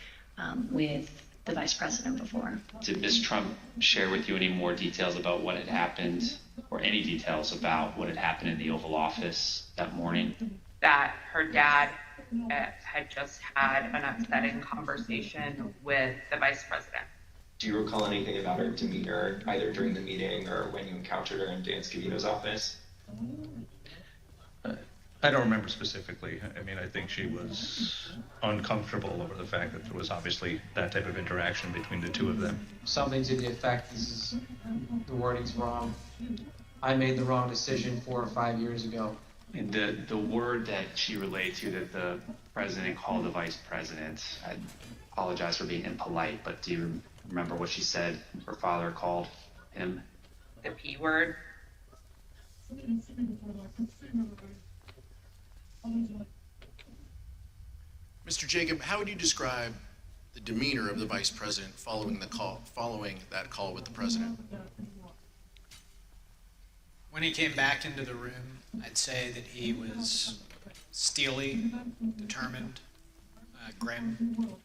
with the vice president before. Did Ms. Trump share with you any more details about what had happened, or any details about what had happened in the Oval Office that morning? That her dad had just had an upsetting conversation with the vice president. Do you recall anything about her demeanor, either during the meeting or when you encountered her in Dan Scavino's office? I don't remember specifically. I mean, I think she was uncomfortable over the fact that there was obviously that type of interaction between the two of them. Something to the effect, the wording's wrong. I made the wrong decision 4 or 5 years ago. And the word that she relayed to that the president called the vice president, I apologize for being impolite, but do you remember what she said her father called him? The P word. Mr. Jacob, how would you describe the demeanor of the vice president following that call with the president? When he came back into the room, I'd say that he was steely, determined, grim.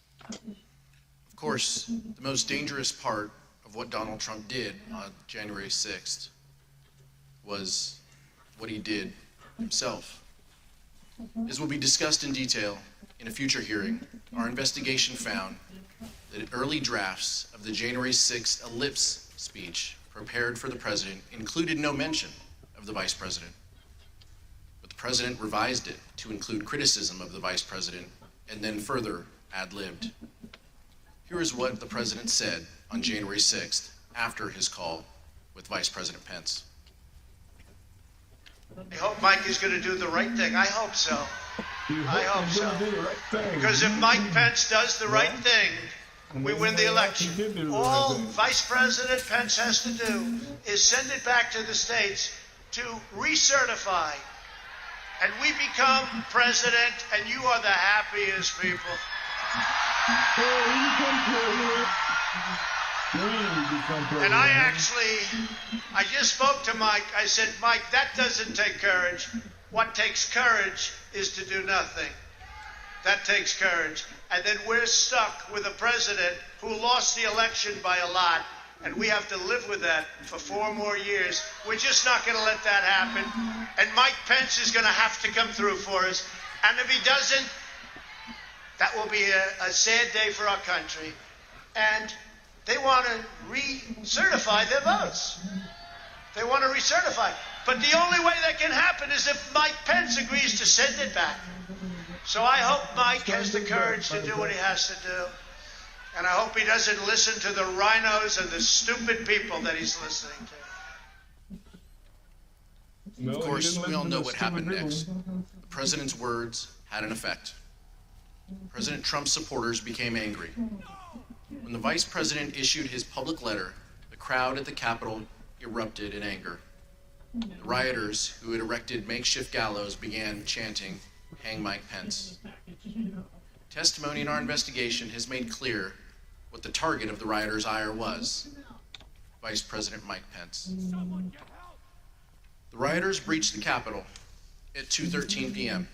Of course, the most dangerous part of what Donald Trump did on January 6th was what he did himself. As will be discussed in detail in a future hearing, our investigation found that early drafts of the January 6th ellipse speech prepared for the president included no mention of the vice president. But the president revised it to include criticism of the vice president and then further ad-libbed. Here is what the president said on January 6th after his call with Vice President Pence. I hope Mike is going to do the right thing. I hope so. I hope so. Because if Mike Pence does the right thing, we win the election. All Vice President Pence has to do is send it back to the states to recertify. And we become president, and you are the happiest people. And I just spoke to Mike. I said, Mike, that doesn't take courage. What takes courage is to do nothing. That takes courage. And then we're stuck with a president who lost the election by a lot, and we have to live with that for 4 more years. We're just not going to let that happen. And Mike Pence is going to have to come through for us. And if he doesn't, that will be a sad day for our country. And they want to recertify their votes. They want to recertify. But the only way that can happen is if Mike Pence agrees to send it back. So I hope Mike has the courage to do what he has to do. And I hope he doesn't listen to the rhinos and the stupid people that he's listening to. Of course, we all know what happened next. The president's words had an effect. President Trump's supporters became angry. When the vice president issued his public letter, the crowd at the Capitol erupted in anger. The rioters who had erected makeshift gallows began chanting, "Hang Mike Pence." Testimony in our investigation has made clear what the target of the rioters' ire was: Vice President Mike Pence. The rioters breached the Capitol at 2:13 p.m.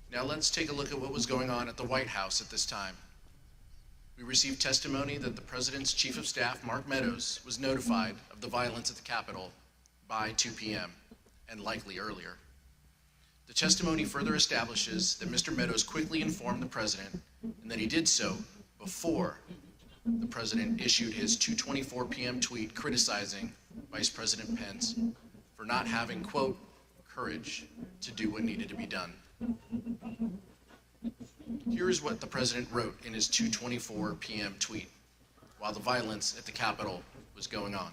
Now let's take a look at what was going on at the White House at this time. We received testimony that the President's Chief of Staff, Mark Meadows, was notified of the violence at the Capitol by 2 p.m., and likely earlier. The testimony further establishes that Mr. Meadows quickly informed the president and that he did so before the president issued his 2:24 p.m. tweet criticizing Vice President Pence for not having, quote, courage to do what needed to be done. Here is what the president wrote in his 2:24 p.m. tweet while the violence at the Capitol was going on.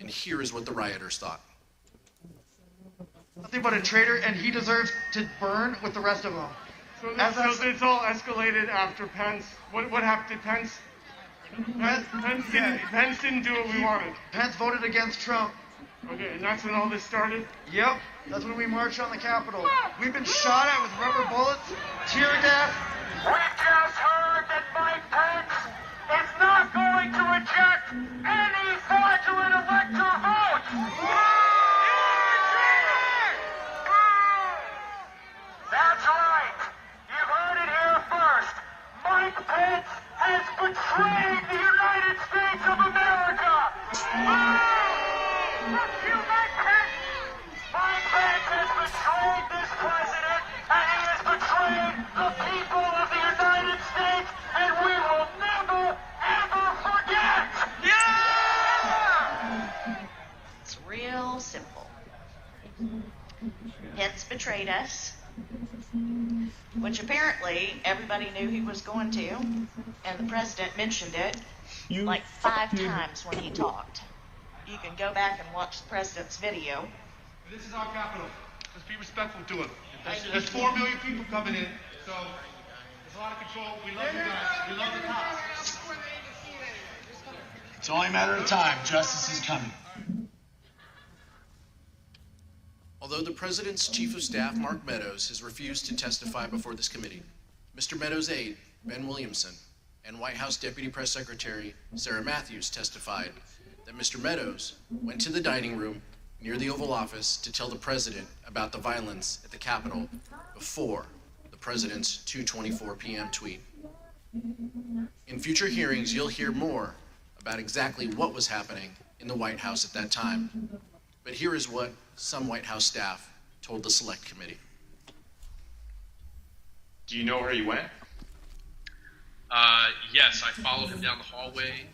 And here is what the rioters thought. Nothing but a traitor, and he deserves to burn with the rest of them. So it's all escalated after Pence. What happened to Pence? Pence didn't do what we wanted. Pence voted against Trump. Okay, and that's when all this started? Yep, that's when we marched on the Capitol. We've been shot at with rubber bullets, tear gas. We just heard that Mike Pence is not going to reject any fraudulent elector votes. That's right. You heard it here first. Mike Pence has betrayed the United States of America. Fuck you, Mike Pence. Mike Pence has betrayed this president, and he has betrayed the people of the United States, and we will never, ever forget. Yeah! It's real simple. Pence betrayed us, which apparently everybody knew he was going to, and the president mentioned it like 5 times when he talked. You can go back and watch the president's video. This is our capital. Let's be respectful to him. There's 4 million people coming in, so there's a lot of control. We love you guys. We love the cops. It's only a matter of time. Justice is coming. Although the president's chief of staff, Mark Meadows, has refused to testify before this committee, Mr. Meadows' aide, Ben Williamson, and White House Deputy Press Secretary Sarah Matthews testified that Mr. Meadows went to the dining room near the Oval Office to tell the president about the violence at the Capitol before the president's 2:24 p.m. tweet. In future hearings, you'll hear more about exactly what was happening in the White House at that time. But here is what some White House staff told the Select Committee. Do you know where he went? Yes, I followed him down the hallway,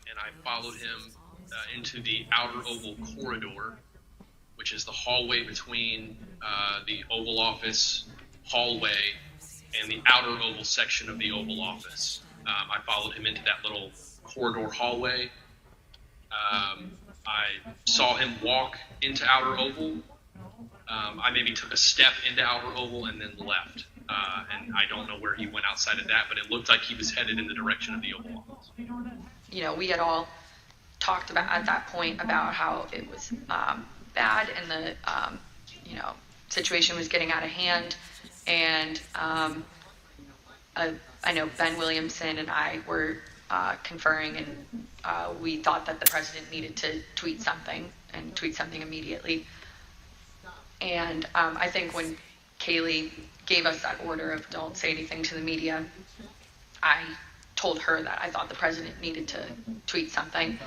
and I followed him into the outer Oval corridor, which is the hallway between the Oval Office hallway and the outer Oval section of the Oval Office. I followed him into that little corridor hallway. I saw him walk into outer Oval. I maybe took a step into outer Oval and then left. And I don't know where he went outside of that, but it looked like he was headed in the direction of the Oval Office. You know, we had all talked about at that point about how it was bad and the, situation was getting out of hand. And I know Ben Williamson and I were conferring, and we thought that the president needed to tweet something immediately. And I think when Kaylee gave us that order of don't say anything to the media, I told her that I thought the president needed to tweet something.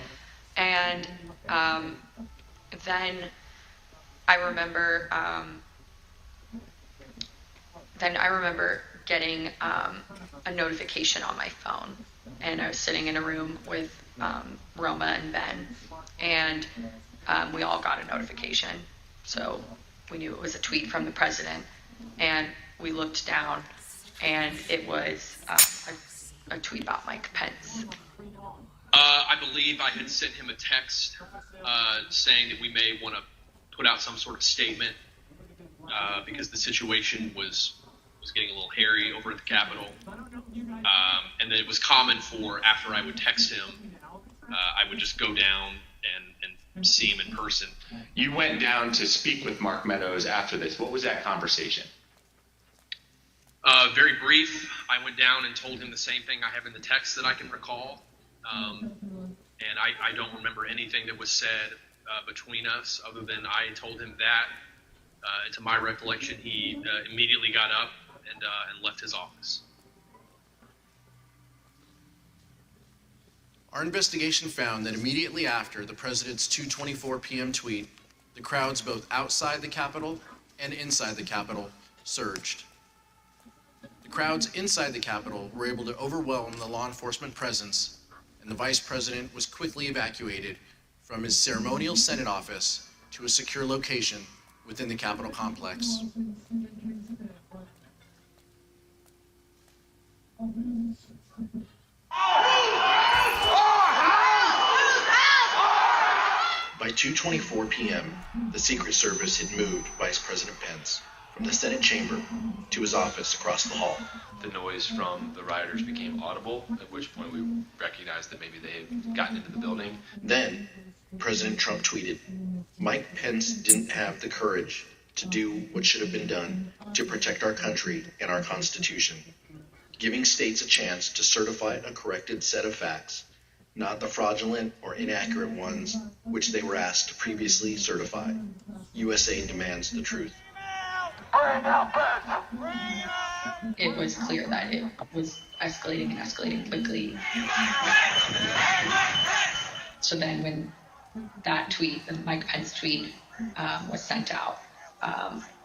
And then I remember getting a notification on my phone, and I was sitting in a room with Roma and Ben, and we all got a notification. So we knew it was a tweet from the president, and we looked down, and it was a tweet about Mike Pence. I believe I had sent him a text saying that we may want to put out some sort of statement because the situation was getting a little hairy over at the Capitol. And that it was common for, after I would text him, I would just go down and see him in person. You went down to speak with Mark Meadows after this. What was that conversation? Very brief. I went down and told him the same thing I have in the text that I can recall. And I don't remember anything that was said between us other than I told him that. And to my recollection, he immediately got up and left his office. Our investigation found that immediately after the president's 2:24 p.m. tweet, The crowds both outside the Capitol and inside the Capitol surged. The crowds inside the Capitol were able to overwhelm the law enforcement presence, and the Vice President was quickly evacuated from his ceremonial Senate office to a secure location within the Capitol complex. By 2:24 p.m., the Secret Service had moved Vice President Pence from the Senate chamber to his office across the hall. The noise from the rioters became audible, at which point we recognized that maybe they had gotten into the building. Then, President Trump tweeted, "Mike Pence didn't have the courage to do what should have been done to protect our country and our Constitution, giving states a chance to certify a corrected set of facts, not the fraudulent or inaccurate ones which they were asked to previously certify. USA demands the truth." It was clear that it was escalating and escalating quickly. So then when that tweet, the Mike Pence tweet, was sent out,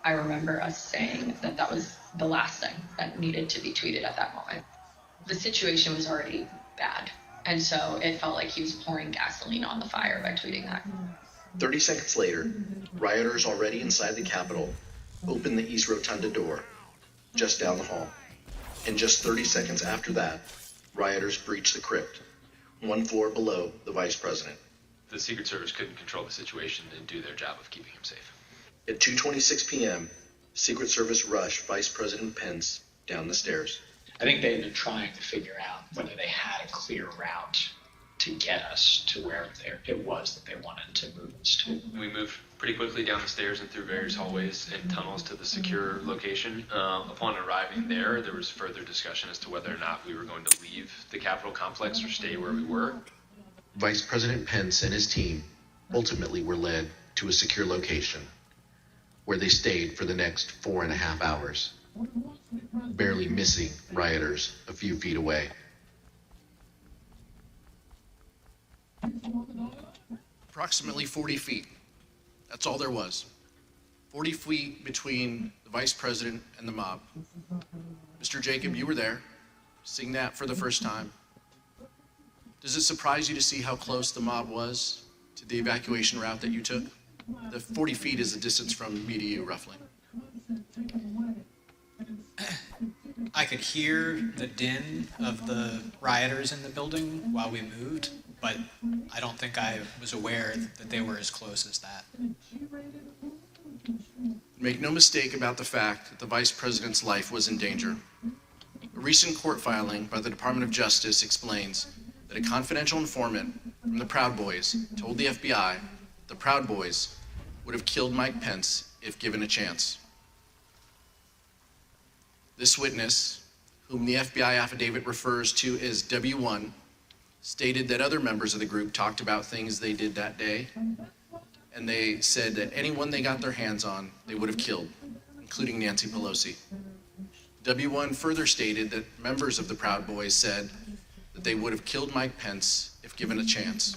I remember us saying that that was the last thing that needed to be tweeted at that moment. The situation was already bad, and so it felt like he was pouring gasoline on the fire by tweeting that. 30 seconds later, rioters already inside the Capitol opened the East Rotunda door, just down the hall. And just 30 seconds after that, rioters breached the crypt, one floor below the Vice President. The Secret Service couldn't control the situation and do their job of keeping him safe. At 2:26 p.m., Secret Service rushed Vice President Pence down the stairs. I think they've been trying to figure out whether they had a clear route to get us to where it was that they wanted to move us to. We moved pretty quickly down the stairs and through various hallways and tunnels to the secure location. Upon arriving there was further discussion as to whether or not we were going to leave the Capitol complex or stay where we were. Vice President Pence and his team ultimately were led to a secure location, where they stayed for the next 4.5 hours, barely missing rioters a few feet away. Approximately 40 feet. That's all there was. 40 feet between the Vice President and the mob. Mr. Jacob, you were there, seeing that for the first time. Does it surprise you to see how close the mob was to the evacuation route that you took? The 40 feet is the distance from me to you, roughly. I could hear the din of the rioters in the building while we moved, but I don't think I was aware that they were as close as that. Make no mistake about the fact that the Vice President's life was in danger. A recent court filing by the Department of Justice explains that a confidential informant from the Proud Boys told the FBI the Proud Boys would have killed Mike Pence if given a chance. This witness, whom the FBI affidavit refers to as W1, stated that other members of the group talked about things they did that day, and they said that anyone they got their hands on, they would have killed, including Nancy Pelosi. W1 further stated that members of the Proud Boys said that they would have killed Mike Pence if given a chance.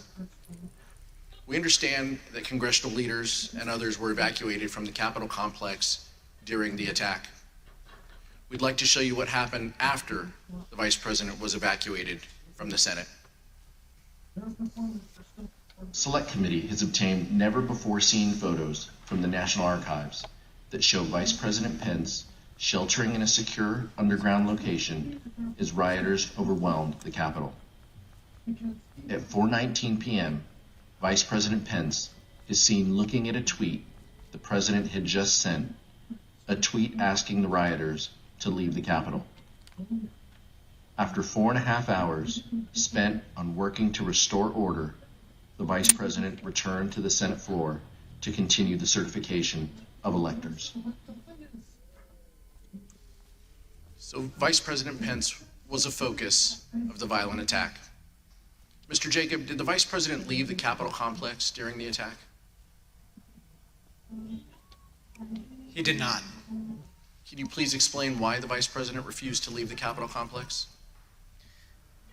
We understand that congressional leaders and others were evacuated from the Capitol complex during the attack. We'd like to show you what happened after the Vice President was evacuated from the Senate. Select Committee has obtained never-before-seen photos from the National Archives that show Vice President Pence sheltering in a secure underground location as rioters overwhelmed the Capitol. At 4:19 p.m., Vice President Pence is seen looking at a tweet the President had just sent, a tweet asking the rioters to leave the Capitol. After 4.5 hours spent on working to restore order, the Vice President returned to the Senate floor to continue the certification of electors. So Vice President Pence was a focus of the violent attack. Mr. Jacob, did the Vice President leave the Capitol complex during the attack? He did not. Can you please explain why the Vice President refused to leave the Capitol complex?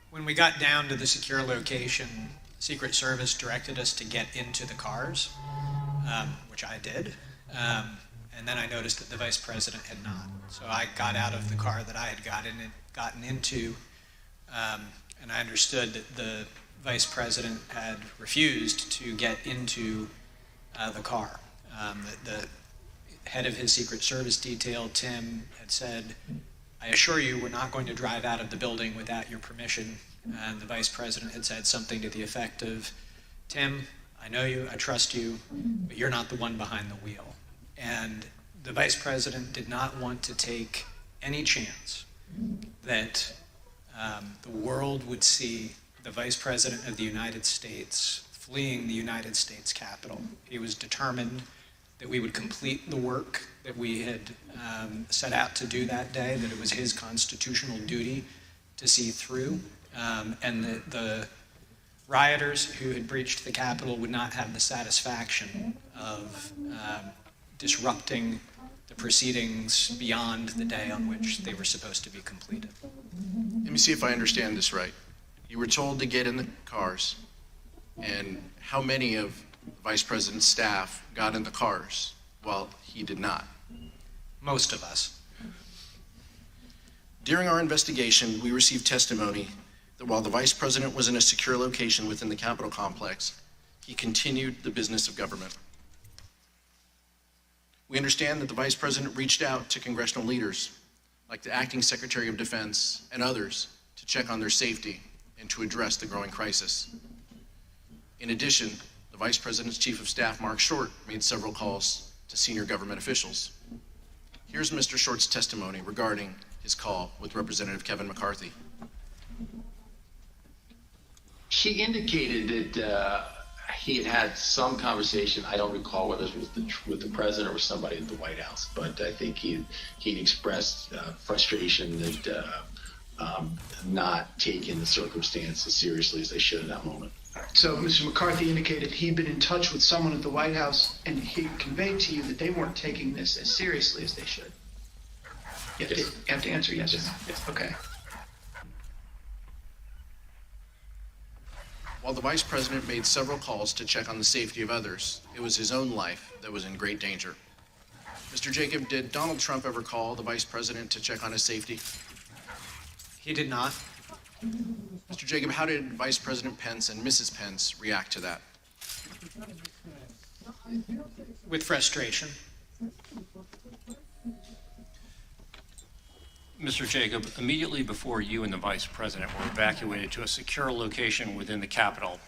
When we got down to the secure location, Secret Service directed us to get into the cars. which I did. And then I noticed that the vice president had not. So I got out of the car that I had gotten into, and I understood that the vice president had refused to get into the car. The head of his Secret Service detail, Tim, had said, "I assure you we're not going to drive out of the building without your permission." And the vice president had said something to the effect of, "Tim, I know you, I trust you, but you're not the one behind the wheel." And the vice president did not want to take any chance that the world would see the vice president of the United States fleeing the United States Capitol. He was determined that we would complete the work that we had set out to do that day, that it was his constitutional duty to see through, and that the rioters who had breached the Capitol would not have the satisfaction of disrupting the proceedings beyond the day on which they were supposed to be completed. Let me see if I understand this right. You were told to get in the cars, and how many of the vice president's staff got in the cars while he did not? Most of us. During our investigation, we received testimony that while the vice president was in a secure location within the Capitol complex, he continued the business of government. We understand that the vice president reached out to congressional leaders, like the acting Secretary of Defense and others, to check on their safety and to address the growing crisis. In addition, the vice president's chief of staff, Mark Short, made several calls to senior government officials. Here's Mr. Short's testimony regarding his call with Representative Kevin McCarthy. He indicated that he had had some conversation. I don't recall whether it was with the president or with somebody at the White House, but I think he'd expressed frustration that not taking the circumstance as seriously as they should in that moment. So Mr. McCarthy indicated he'd been in touch with someone at the White House, and he conveyed to you that they weren't taking this as seriously as they should. You have to answer yes or no. Yes. Okay. While the vice president made several calls to check on the safety of others, it was his own life that was in great danger. Mr. Jacob, did Donald Trump ever call the vice president to check on his safety? He did not. Mr. Jacob, how did Vice President Pence and Mrs. Pence react to that? With frustration. Mr. Jacob, immediately before you and the Vice President were evacuated to a secure location within the Capitol,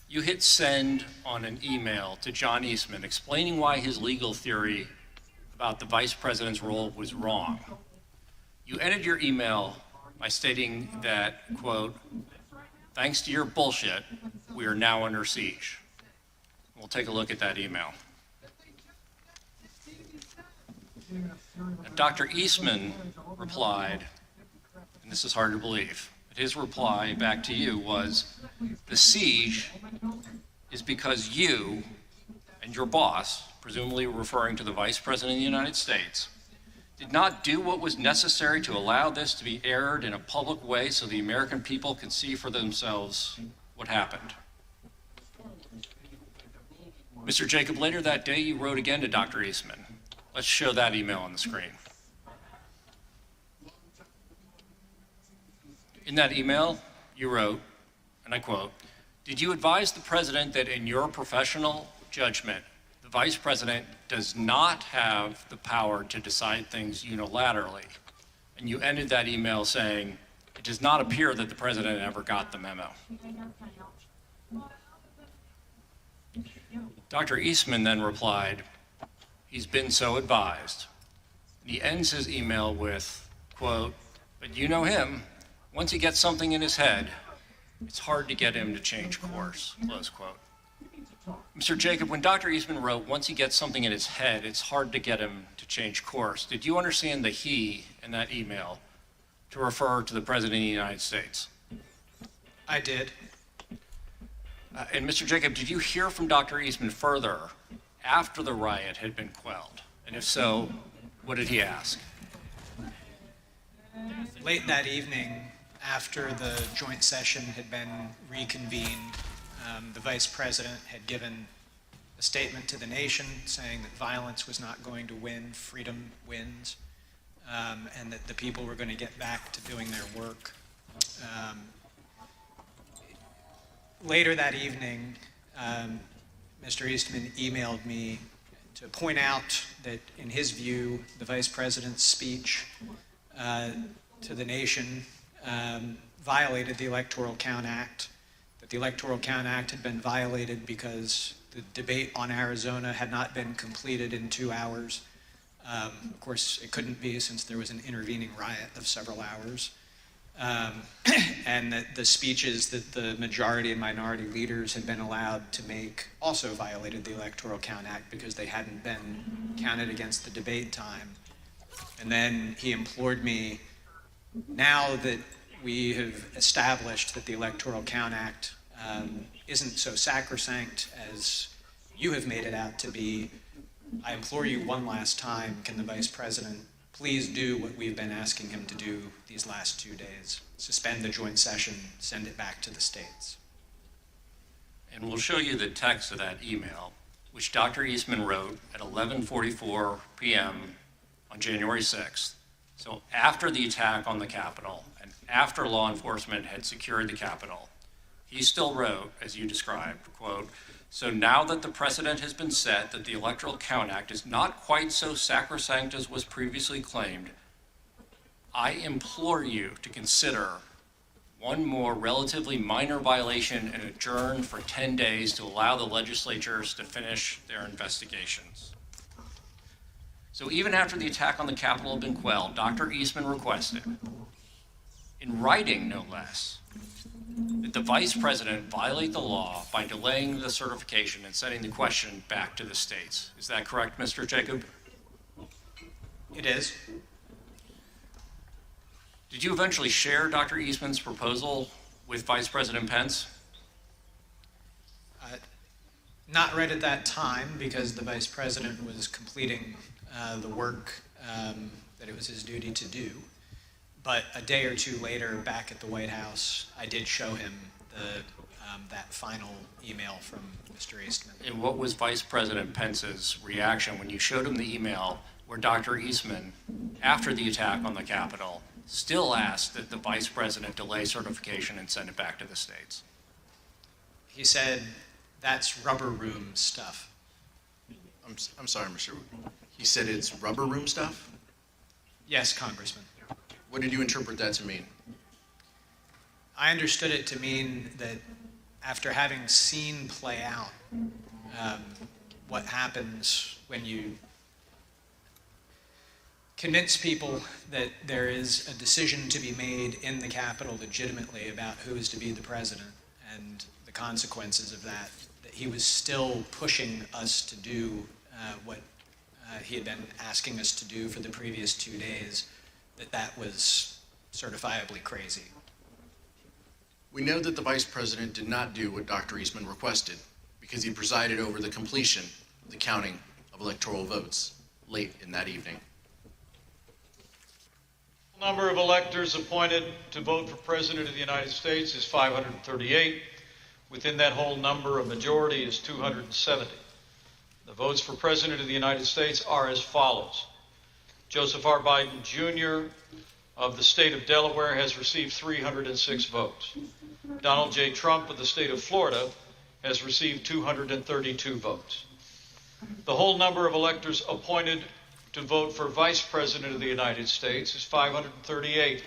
you hit send on an email to John Eastman explaining why his legal theory about the Vice President's role was wrong. You ended your email by stating that, quote, "Thanks to your bullshit, we are now under siege." We'll take a look at that email. Dr. Eastman replied, and this is hard to believe, but his reply back to you was, "The siege is because you and your boss," presumably referring to the Vice President of the United States, "did not do what was necessary to allow this to be aired in a public way so the American people can see for themselves what happened." Mr. Jacob, later that day you wrote again to Dr. Eastman. Let's show that email on the screen. In that email, you wrote, and I quote, "Did you advise the president that in your professional judgment, the vice president does not have the power to decide things unilaterally?" And you ended that email saying, "It does not appear that the president ever got the memo." Dr. Eastman then replied, "He's been so advised." And he ends his email with, quote, "But you know him. Once he gets something in his head, it's hard to get him to change course," close quote. Mr. Jacob, when Dr. Eastman wrote, "Once he gets something in his head, it's hard to get him to change course," did you understand the he in that email to refer to the President of the United States? I did. And Mr. Jacob, did you hear from Dr. Eastman further after the riot had been quelled? And if so, what did he ask? Late that evening, after the joint session had been reconvened, the vice president had given a statement to the nation saying that violence was not going to win, freedom wins, and that the people were going to get back to doing their work. Later that evening, Mr. Eastman emailed me to point out that, in his view, the Vice President's speech to the nation violated the Electoral Count Act, that the Electoral Count Act had been violated because the debate on Arizona had not been completed in 2 hours. Of course, it couldn't be since there was an intervening riot of several hours. And that the speeches that the majority and minority leaders had been allowed to make also violated the Electoral Count Act because they hadn't been counted against the debate time. And then he implored me, now that we have established that the Electoral Count Act isn't so sacrosanct as you have made it out to be, I implore you one last time, can the Vice President please do what we've been asking him to do these last 2 days? Suspend the joint session, send it back to the states. And we'll show you the text of that email, which Dr. Eastman wrote at 11:44 p.m. on January 6th. So after the attack on the Capitol and after law enforcement had secured the Capitol, he still wrote, as you described, quote, "So now that the precedent has been set that the Electoral Count Act is not quite so sacrosanct as was previously claimed, I implore you to consider one more relatively minor violation and adjourn for 10 days to allow the legislatures to finish their investigations." So even after the attack on the Capitol had been quelled, Dr. Eastman requested, in writing no less, that the Vice President violate the law by delaying the certification and sending the question back to the states. Is that correct, Mr. Jacob? It is. Did you eventually share Dr. Eastman's proposal with Vice President Pence? Not right at that time, because the Vice President was completing the work that it was his duty to do. But a day or two later, back at the White House, I did show him that final email from Mr. Eastman. And what was Vice President Pence's reaction when you showed him the email where Dr. Eastman, after the attack on the Capitol, still asked that the Vice President delay certification and send it back to the states? He said, "That's rubber room stuff." I'm sorry, Mr. Wood. He said it's rubber room stuff? Yes, Congressman. What did you interpret that to mean? I understood it to mean that after having seen play out what happens when you convince people that there is a decision to be made in the Capitol legitimately about who is to be the president and the consequences of that, that he was still pushing us to do what he had been asking us to do for the previous 2 days, that was certifiably crazy. We know that the Vice President did not do what Dr. Eastman requested because he presided over the completion of the counting of electoral votes late in that evening. The number of electors appointed to vote for President of the United States is 538. Within that whole number, a majority is 270. The votes for President of the United States are as follows. Joseph R. Biden, Jr. of the state of Delaware has received 306 votes. Donald J. Trump of the state of Florida has received 232 votes. The whole number of electors appointed to vote for Vice President of the United States is 538.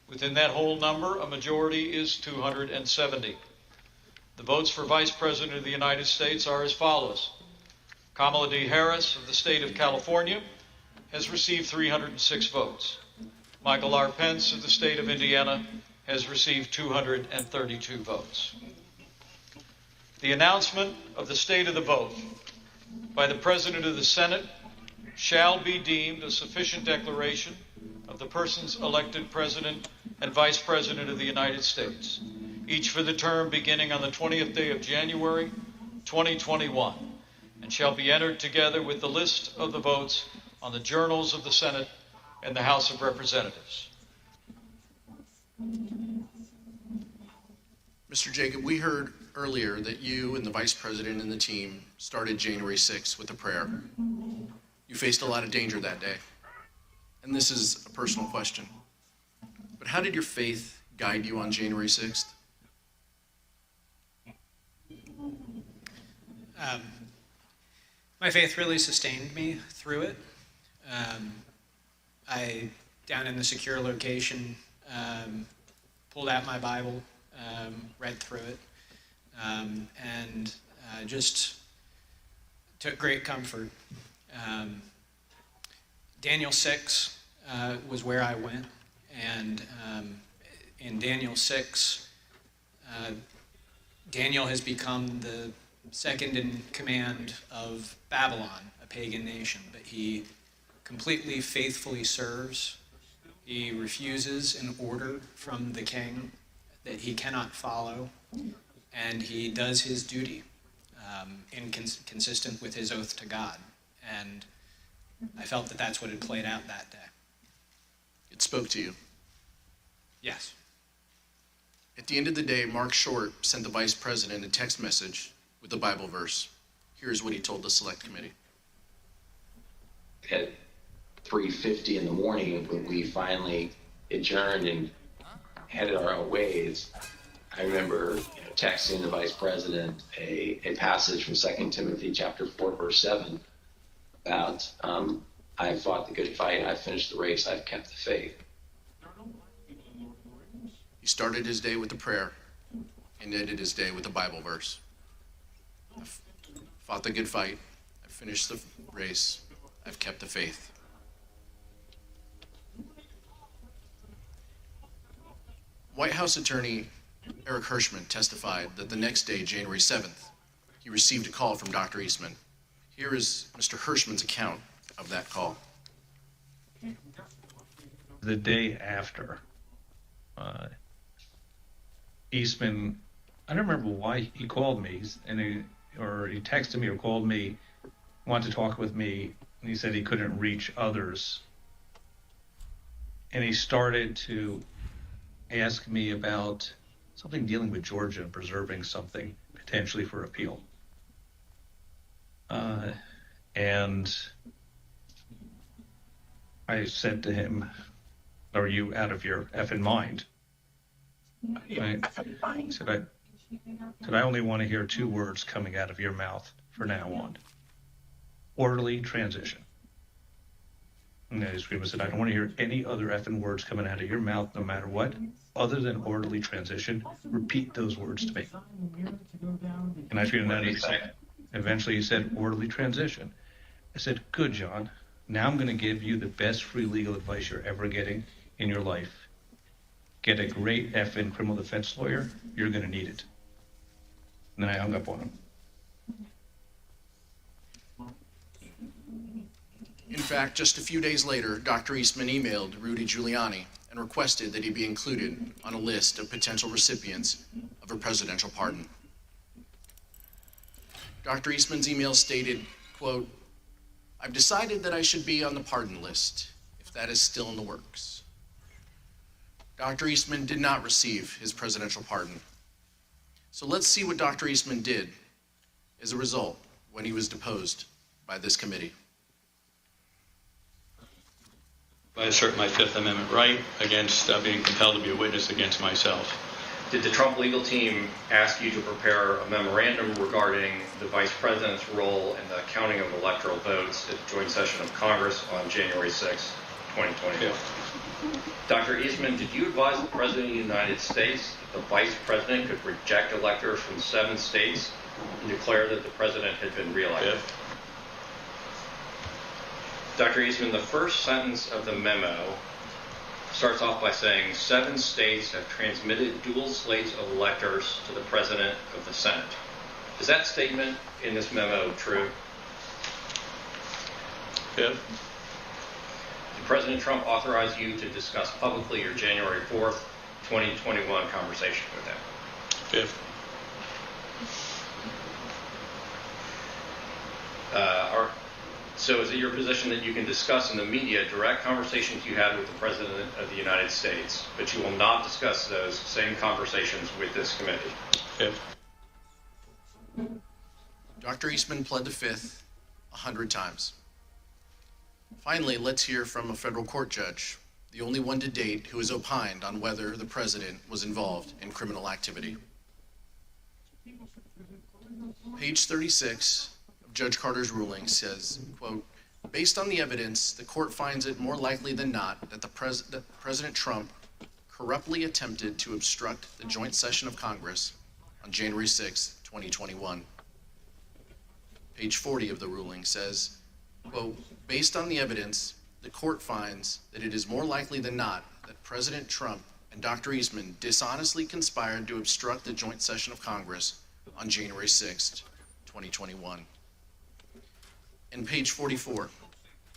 Within that whole number, a majority is 270. The votes for Vice President of the United States are as follows. Kamala D. Harris of the state of California has received 306 votes. Michael R. Pence of the state of Indiana has received 232 votes. The announcement of the state of the vote by the President of the Senate shall be deemed a sufficient declaration of the persons elected President and Vice President of the United States, each for the term beginning on the 20th day of January, 2021, and shall be entered together with the list of the votes on the journals of the Senate and the House of Representatives. Mr. Jacob, we heard earlier that you and the vice president and the team started January 6th with a prayer. You faced a lot of danger that day. And this is a personal question. But how did your faith guide you on January 6th? My faith really sustained me through it. I, down in the secure location, pulled out my Bible, read through it, and just took great comfort. Daniel 6 was where I went, and in Daniel 6, Daniel has become the second in command of Babylon, a pagan nation, but he completely faithfully serves. He refuses an order from the king that he cannot follow, and he does his duty consistent with his oath to God. And I felt that that's what had played out that day. It spoke to you. Yes. At the end of the day, Mark Short sent the vice president a text message with the Bible verse. Here's what he told the select committee. At 3:50 in the morning, when we finally adjourned and headed our own ways, I remember texting the vice president a passage from 2 Timothy chapter 4, verse 7 about, I have fought the good fight, I've finished the race, I've kept the faith. He started his day with a prayer and ended his day with a Bible verse. I've fought the good fight, I've finished the race, I've kept the faith. White House attorney Eric Hirschman testified that the next day, January 7th, he received a call from Dr. Eastman. Here is Mr. Hirschman's account of that call. The day after, Eastman, I don't remember why he called me, and he texted me or called me, wanted to talk with me, and he said he couldn't reach others. And he started to ask me about something dealing with Georgia and preserving something potentially for appeal. And I said to him, are you out of your effing mind? I said, I only want to hear two words coming out of your mouth from now on. Orderly transition. And I screamed and said, I don't want to hear any other effing words coming out of your mouth, no matter what, other than orderly transition. Repeat those words to me. And I screamed, and eventually he said, orderly transition. I said, good, John. Now I'm going to give you the best free legal advice you're ever getting in your life. Get a great effing criminal defense lawyer. You're going to need it. And then I hung up on him. In fact, just a few days later, Dr. Eastman emailed Rudy Giuliani and requested that he be included on a list of potential recipients of a presidential pardon. Dr. Eastman's email stated, quote, I've decided that I should be on the pardon list, if that is still in the works. Dr. Eastman did not receive his presidential pardon. So let's see what Dr. Eastman did as a result when he was deposed by this committee. I assert my Fifth Amendment right against being compelled to be a witness against myself. Did the Trump legal team ask you to prepare a memorandum regarding the vice president's role in the counting of electoral votes at the joint session of Congress on January 6, 2021? Yeah. Dr. Eastman, did you advise the President of the United States that the vice president could reject electors from 7 states and declare that the president had been reelected? Yeah. Dr. Eastman, the first sentence of the memo starts off by saying 7 states have transmitted dual slates of electors to the President of the Senate. Is that statement in this memo true? Yeah. Did President Trump authorize you to discuss publicly your January 4th, 2021 conversation with him? Yeah. So is it your position that you can discuss in the media direct conversations you had with the President of the United States, but you will not discuss those same conversations with this committee? Yes. Dr. Eastman pled the fifth 100 times. Finally, let's hear from a federal court judge, the only one to date who has opined on whether the president was involved in criminal activity. Page 36 of Judge Carter's ruling says, quote, based on the evidence, the court finds it more likely than not that President Trump corruptly attempted to obstruct the joint session of Congress on January 6, 2021. Page 40 of the ruling says, quote, based on the evidence, the court finds that it is more likely than not that President Trump and Dr. Eastman dishonestly conspired to obstruct the joint session of Congress on January 6, 2021. In page 44,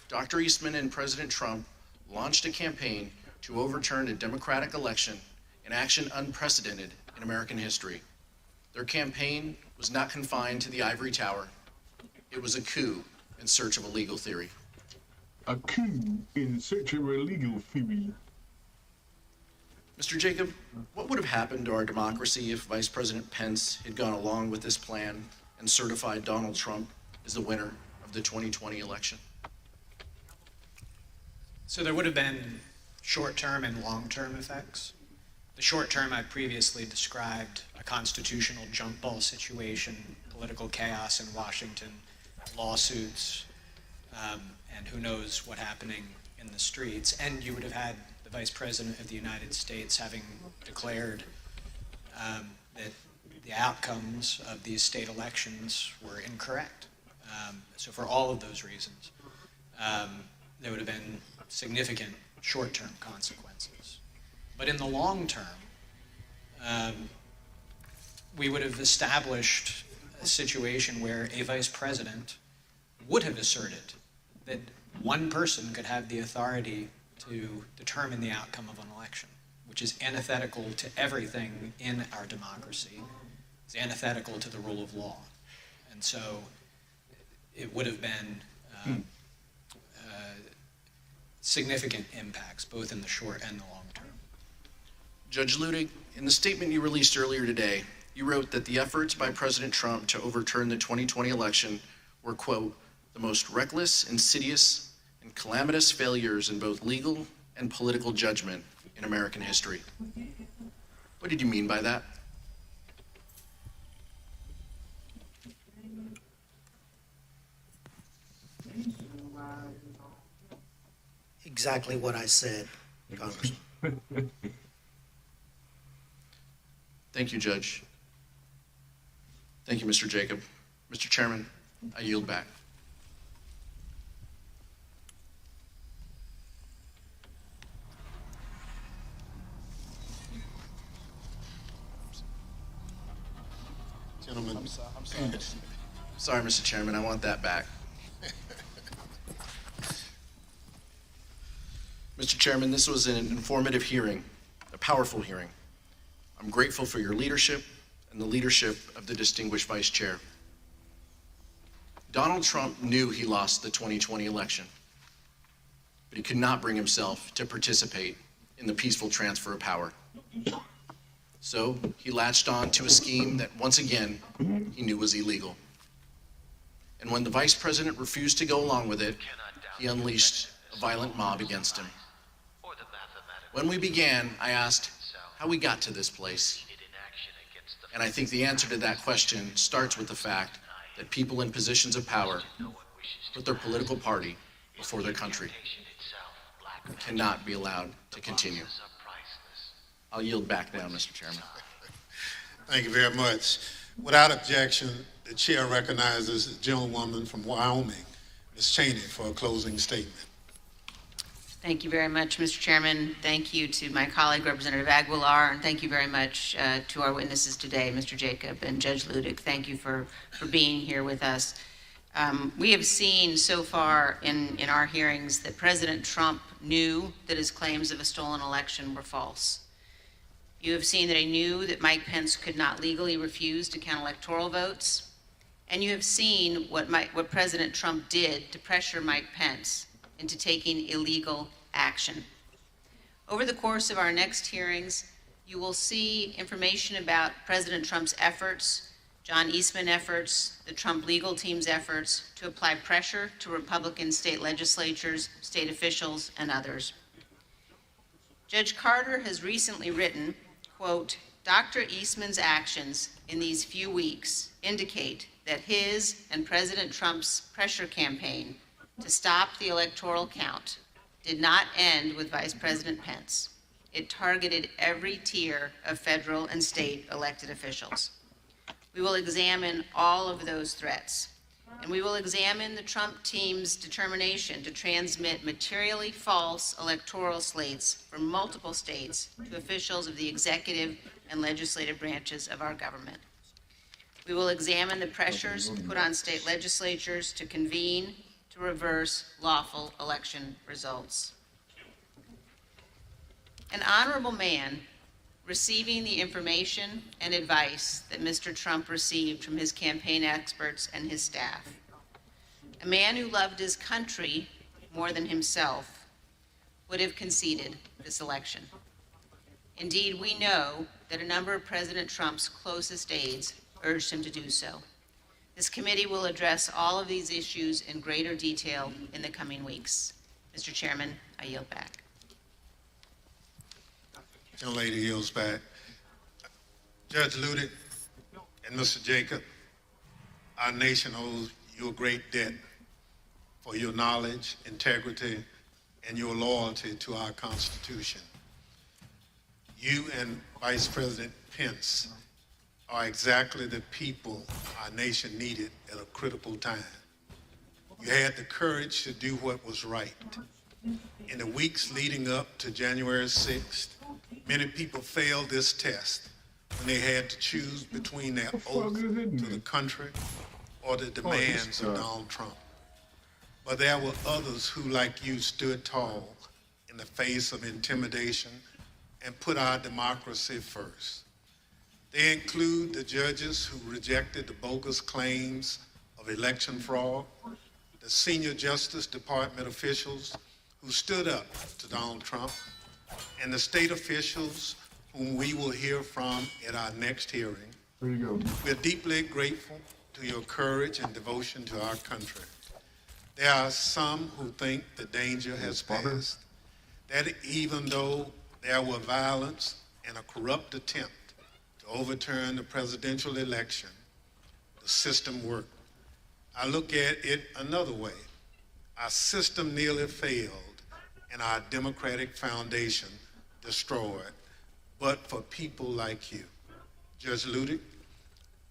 Dr. Eastman and President Trump launched a campaign to overturn a democratic election, an action unprecedented in American history. Their campaign was not confined to the ivory tower. It was a coup in search of a legal theory. A coup in search of a legal theory. Mr. Jacob, what would have happened to our democracy if Vice President Pence had gone along with this plan and certified Donald Trump as the winner of the 2020 election? So there would have been short-term and long-term effects. The short-term I previously described, a constitutional jump ball situation, political chaos in Washington, lawsuits, and who knows what happening in the streets. And you would have had the Vice President of the United States having declared that the outcomes of these state elections were incorrect. So for all of those reasons, there would have been significant short-term consequences. But in the long term, we would have established a situation where a vice president would have asserted that one person could have the authority to determine the outcome of an election, which is antithetical to everything in our democracy. It's antithetical to the rule of law. And so it would have been significant impacts, both in the short and the long term. Judge Ludig, in the statement you released earlier today, you wrote that the efforts by President Trump to overturn the 2020 election were, quote, the most reckless, insidious, and calamitous failures in both legal and political judgment in American history. What did you mean by that? Exactly what I said, Congressman. Thank you, Judge. Thank you, Mr. Jacob. Mr. Chairman, I yield back. Gentlemen, I'm sorry. Sorry, Mr. Chairman, I want that back. Mr. Chairman, this was an informative hearing, a powerful hearing. I'm grateful for your leadership and the leadership of the distinguished Vice Chair. Donald Trump knew he lost the 2020 election, but he could not bring himself to participate in the peaceful transfer of power. So he latched on to a scheme that, once again, he knew was illegal. And when the Vice President refused to go along with it, he unleashed a violent mob against him. When we began, I asked how we got to this place. And I think the answer to that question starts with the fact that people in positions of power put their political party before their country. It cannot be allowed to continue. I'll yield back now, Mr. Chairman. thank you very much. Without objection, the chair recognizes the gentlewoman from Wyoming, Ms. Cheney, for a closing statement. Thank you very much, Mr. Chairman. Thank you to my colleague, Representative Aguilar, and thank you very much to our witnesses today, Mr. Jacob and Judge Ludig. Thank you for being here with us. We have seen so far in our hearings that President Trump knew that his claims of a stolen election were false. You have seen that he knew that Mike Pence could not legally refuse to count electoral votes. And you have seen what President Trump did to pressure Mike Pence into taking illegal action. Over the course of our next hearings, you will see information about President Trump's efforts, John Eastman efforts, the Trump legal team's efforts to apply pressure to Republican state legislatures, state officials, and others. Judge Carter has recently written, quote, Dr. Eastman's actions in these few weeks indicate that his and President Trump's pressure campaign to stop the electoral count did not end with Vice President Pence. It targeted every tier of federal and state elected officials. We will examine all of those threats, and we will examine the Trump team's determination to transmit materially false electoral slates from multiple states to officials of the executive and legislative branches of our government. We will examine the pressures put on state legislatures to convene to reverse lawful election results. An honorable man receiving the information and advice that Mr. Trump received from his campaign experts and his staff. A man who loved his country more than himself would have conceded this election. Indeed, we know that a number of President Trump's closest aides urged him to do so. This committee will address all of these issues in greater detail in the coming weeks. Mr. Chairman, I yield back. Young lady yields back. Judge Ludick and Mr. Jacob, our nation owes you a great debt for your knowledge, integrity, and your loyalty to our Constitution. You and Vice President Pence are exactly the people our nation needed at a critical time. You had the courage to do what was right. In the weeks leading up to January 6th, many people failed this test when they had to choose between their oath to the country or the demands of Donald Trump. But there were others who, like you, stood tall in the face of intimidation and put our democracy first. They include the judges who rejected the bogus claims of election fraud, the senior Justice Department officials who stood up to Donald Trump, and the state officials whom we will hear from at our next hearing. There you go. We're deeply grateful to your courage and devotion to our country. There are some who think the danger has passed, that even though there were violence and a corrupt attempt to overturn the presidential election, the system worked. I look at it another way. Our system nearly failed and our democratic foundation destroyed, but for people like you. Judge Ludick,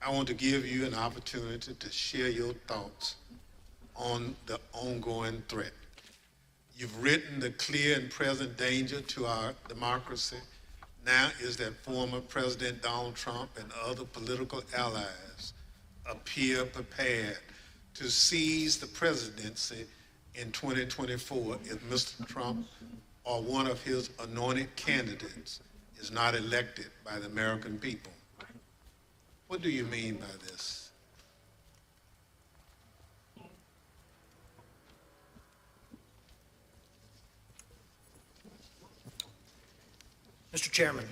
I want to give you an opportunity to share your thoughts on the ongoing threat. You've written the clear and present danger to our democracy. Now is that former President Donald Trump and other political allies appear prepared to seize the presidency in 2024 if Mr. Trump or one of his anointed candidates is not elected by the American people. What do you mean by this? Mr. Chairman,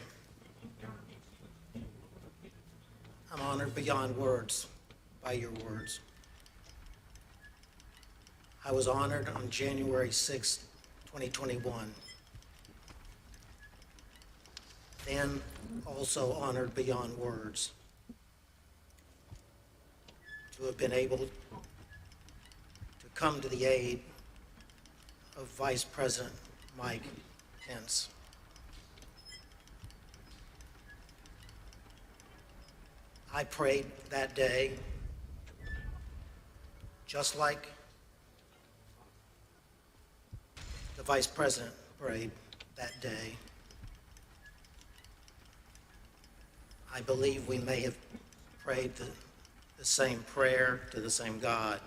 I'm honored beyond words by your words. I was honored on January 6, 2021. Then also honored beyond words to have been able to come to the aid of Vice President Mike Pence. I prayed that day, just like the Vice President prayed that day. I believe we may have prayed the same prayer to the same God.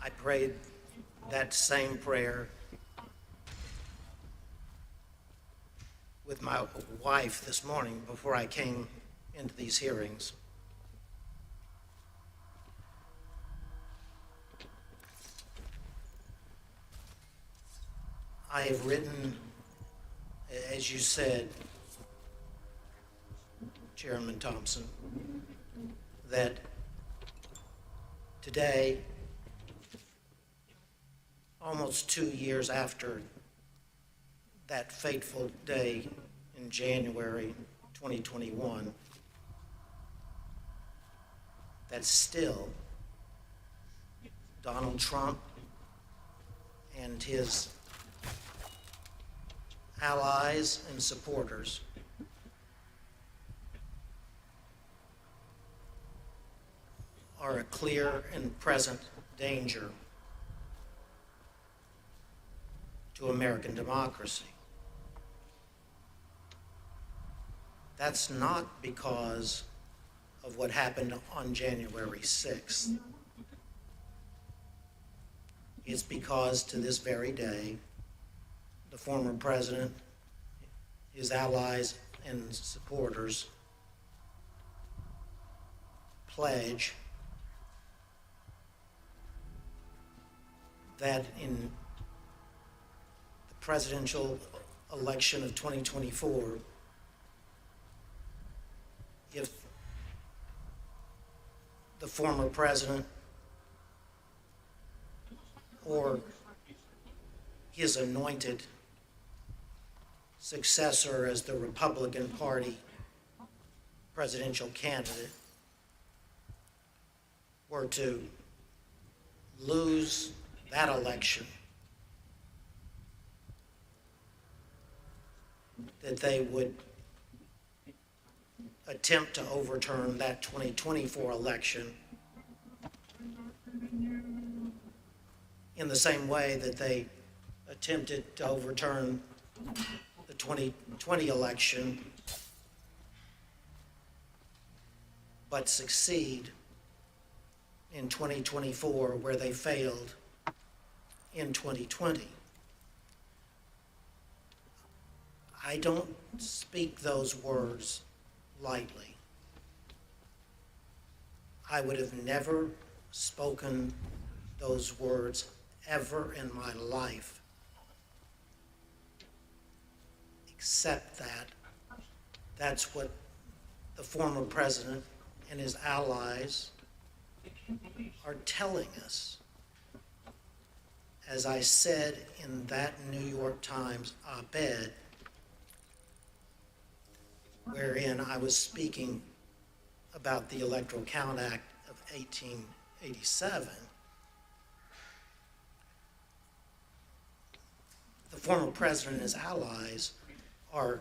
I prayed that same prayer with my wife this morning before I came into these hearings. I have written, as you said, Chairman Thompson, that today, almost 2 years after that fateful day in January 2021, that still Donald Trump and his allies and supporters are a clear and present danger to American democracy. That's not because of what happened on January 6th. It's because to this very day, the former president, his allies and supporters pledge that in the presidential election of 2024, if the former president or his anointed successor as the Republican Party presidential candidate were to lose that election, that they would attempt to overturn that 2024 election in the same way that they attempted to overturn the 2020 election, but succeed in 2024 where they failed in 2020. I don't speak those words lightly. I would have never spoken those words ever in my life, except that that's what the former president and his allies are telling us. As I said in that New York Times op-ed, wherein I was speaking about the Electoral Count Act of 1887, the former president and his allies are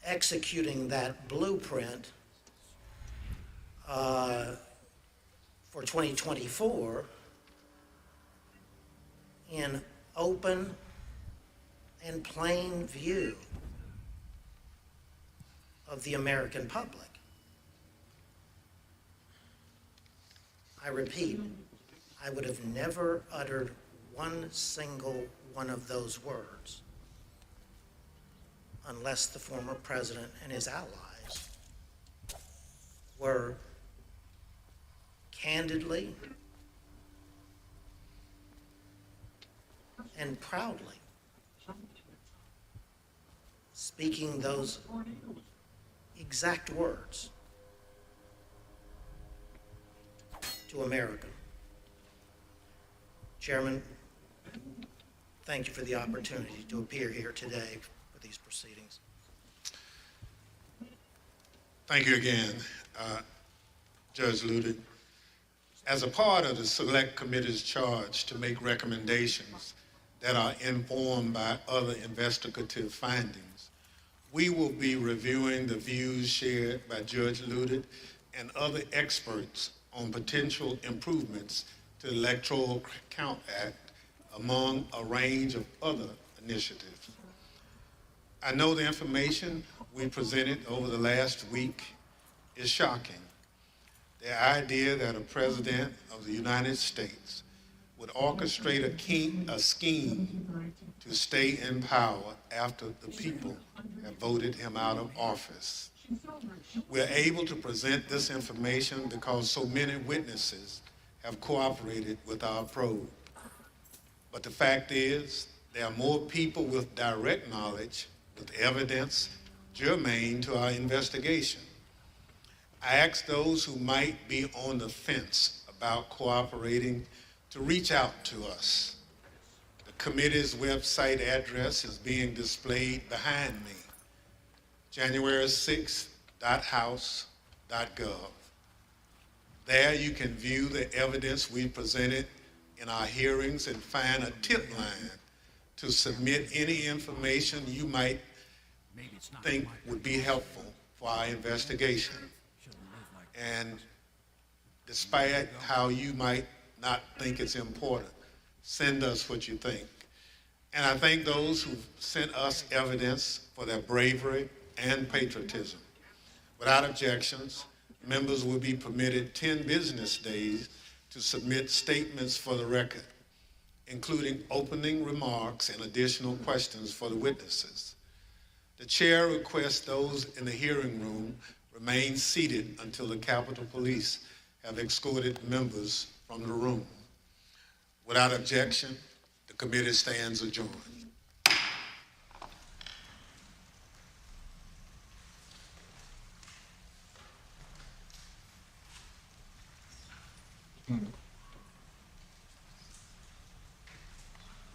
executing that blueprint for 2024 in open and plain view of the American public. I repeat, I would have never uttered one single one of those words unless the former president and his allies were candidly and proudly speaking those exact words to America. Chairman, thank you for the opportunity to appear here today for these proceedings. Thank you again, Judge Ludick. As a part of the Select Committee's charge to make recommendations that are informed by other investigative findings, we will be reviewing the views shared by Judge Ludick and other experts on potential improvements to the Electoral Count Act, among a range of other initiatives. I know the information we presented over the last week is shocking. The idea that a president of the United States would orchestrate a scheme to stay in power after the people have voted him out of office We're able to present this information because so many witnesses have cooperated with our probe. But the fact is, there are more people with direct knowledge, with evidence germane to our investigation. I ask those who might be on the fence about cooperating to reach out to us. The committee's website address is being displayed behind me, january6.house.gov. There you can view the evidence we presented in our hearings and find a tip line to submit any information you might think would be helpful for our investigation. And despite how you might not think it's important, send us what you think. And I thank those who sent us evidence for their bravery and patriotism. Without objections, members will be permitted 10 business days to submit statements for the record, including opening remarks and additional questions for the witnesses. The chair requests those in the hearing room remain seated until the Capitol Police have escorted members from the room. Without objection, the committee stands adjourned.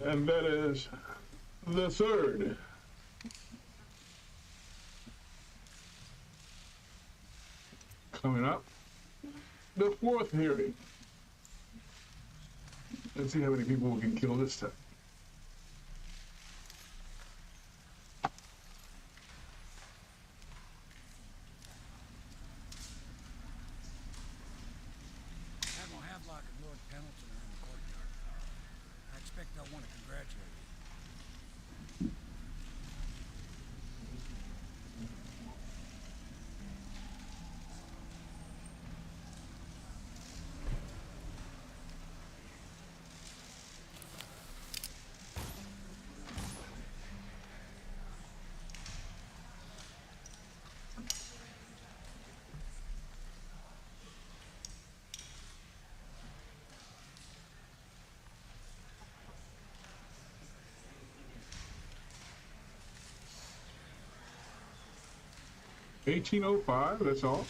And that is the third. Coming up, the fourth hearing. Let's see how many people we can kill this time. Admiral Havelock and Lord Pendleton are in the courtyard. I expect they'll want to congratulate you. $18.05, that's all.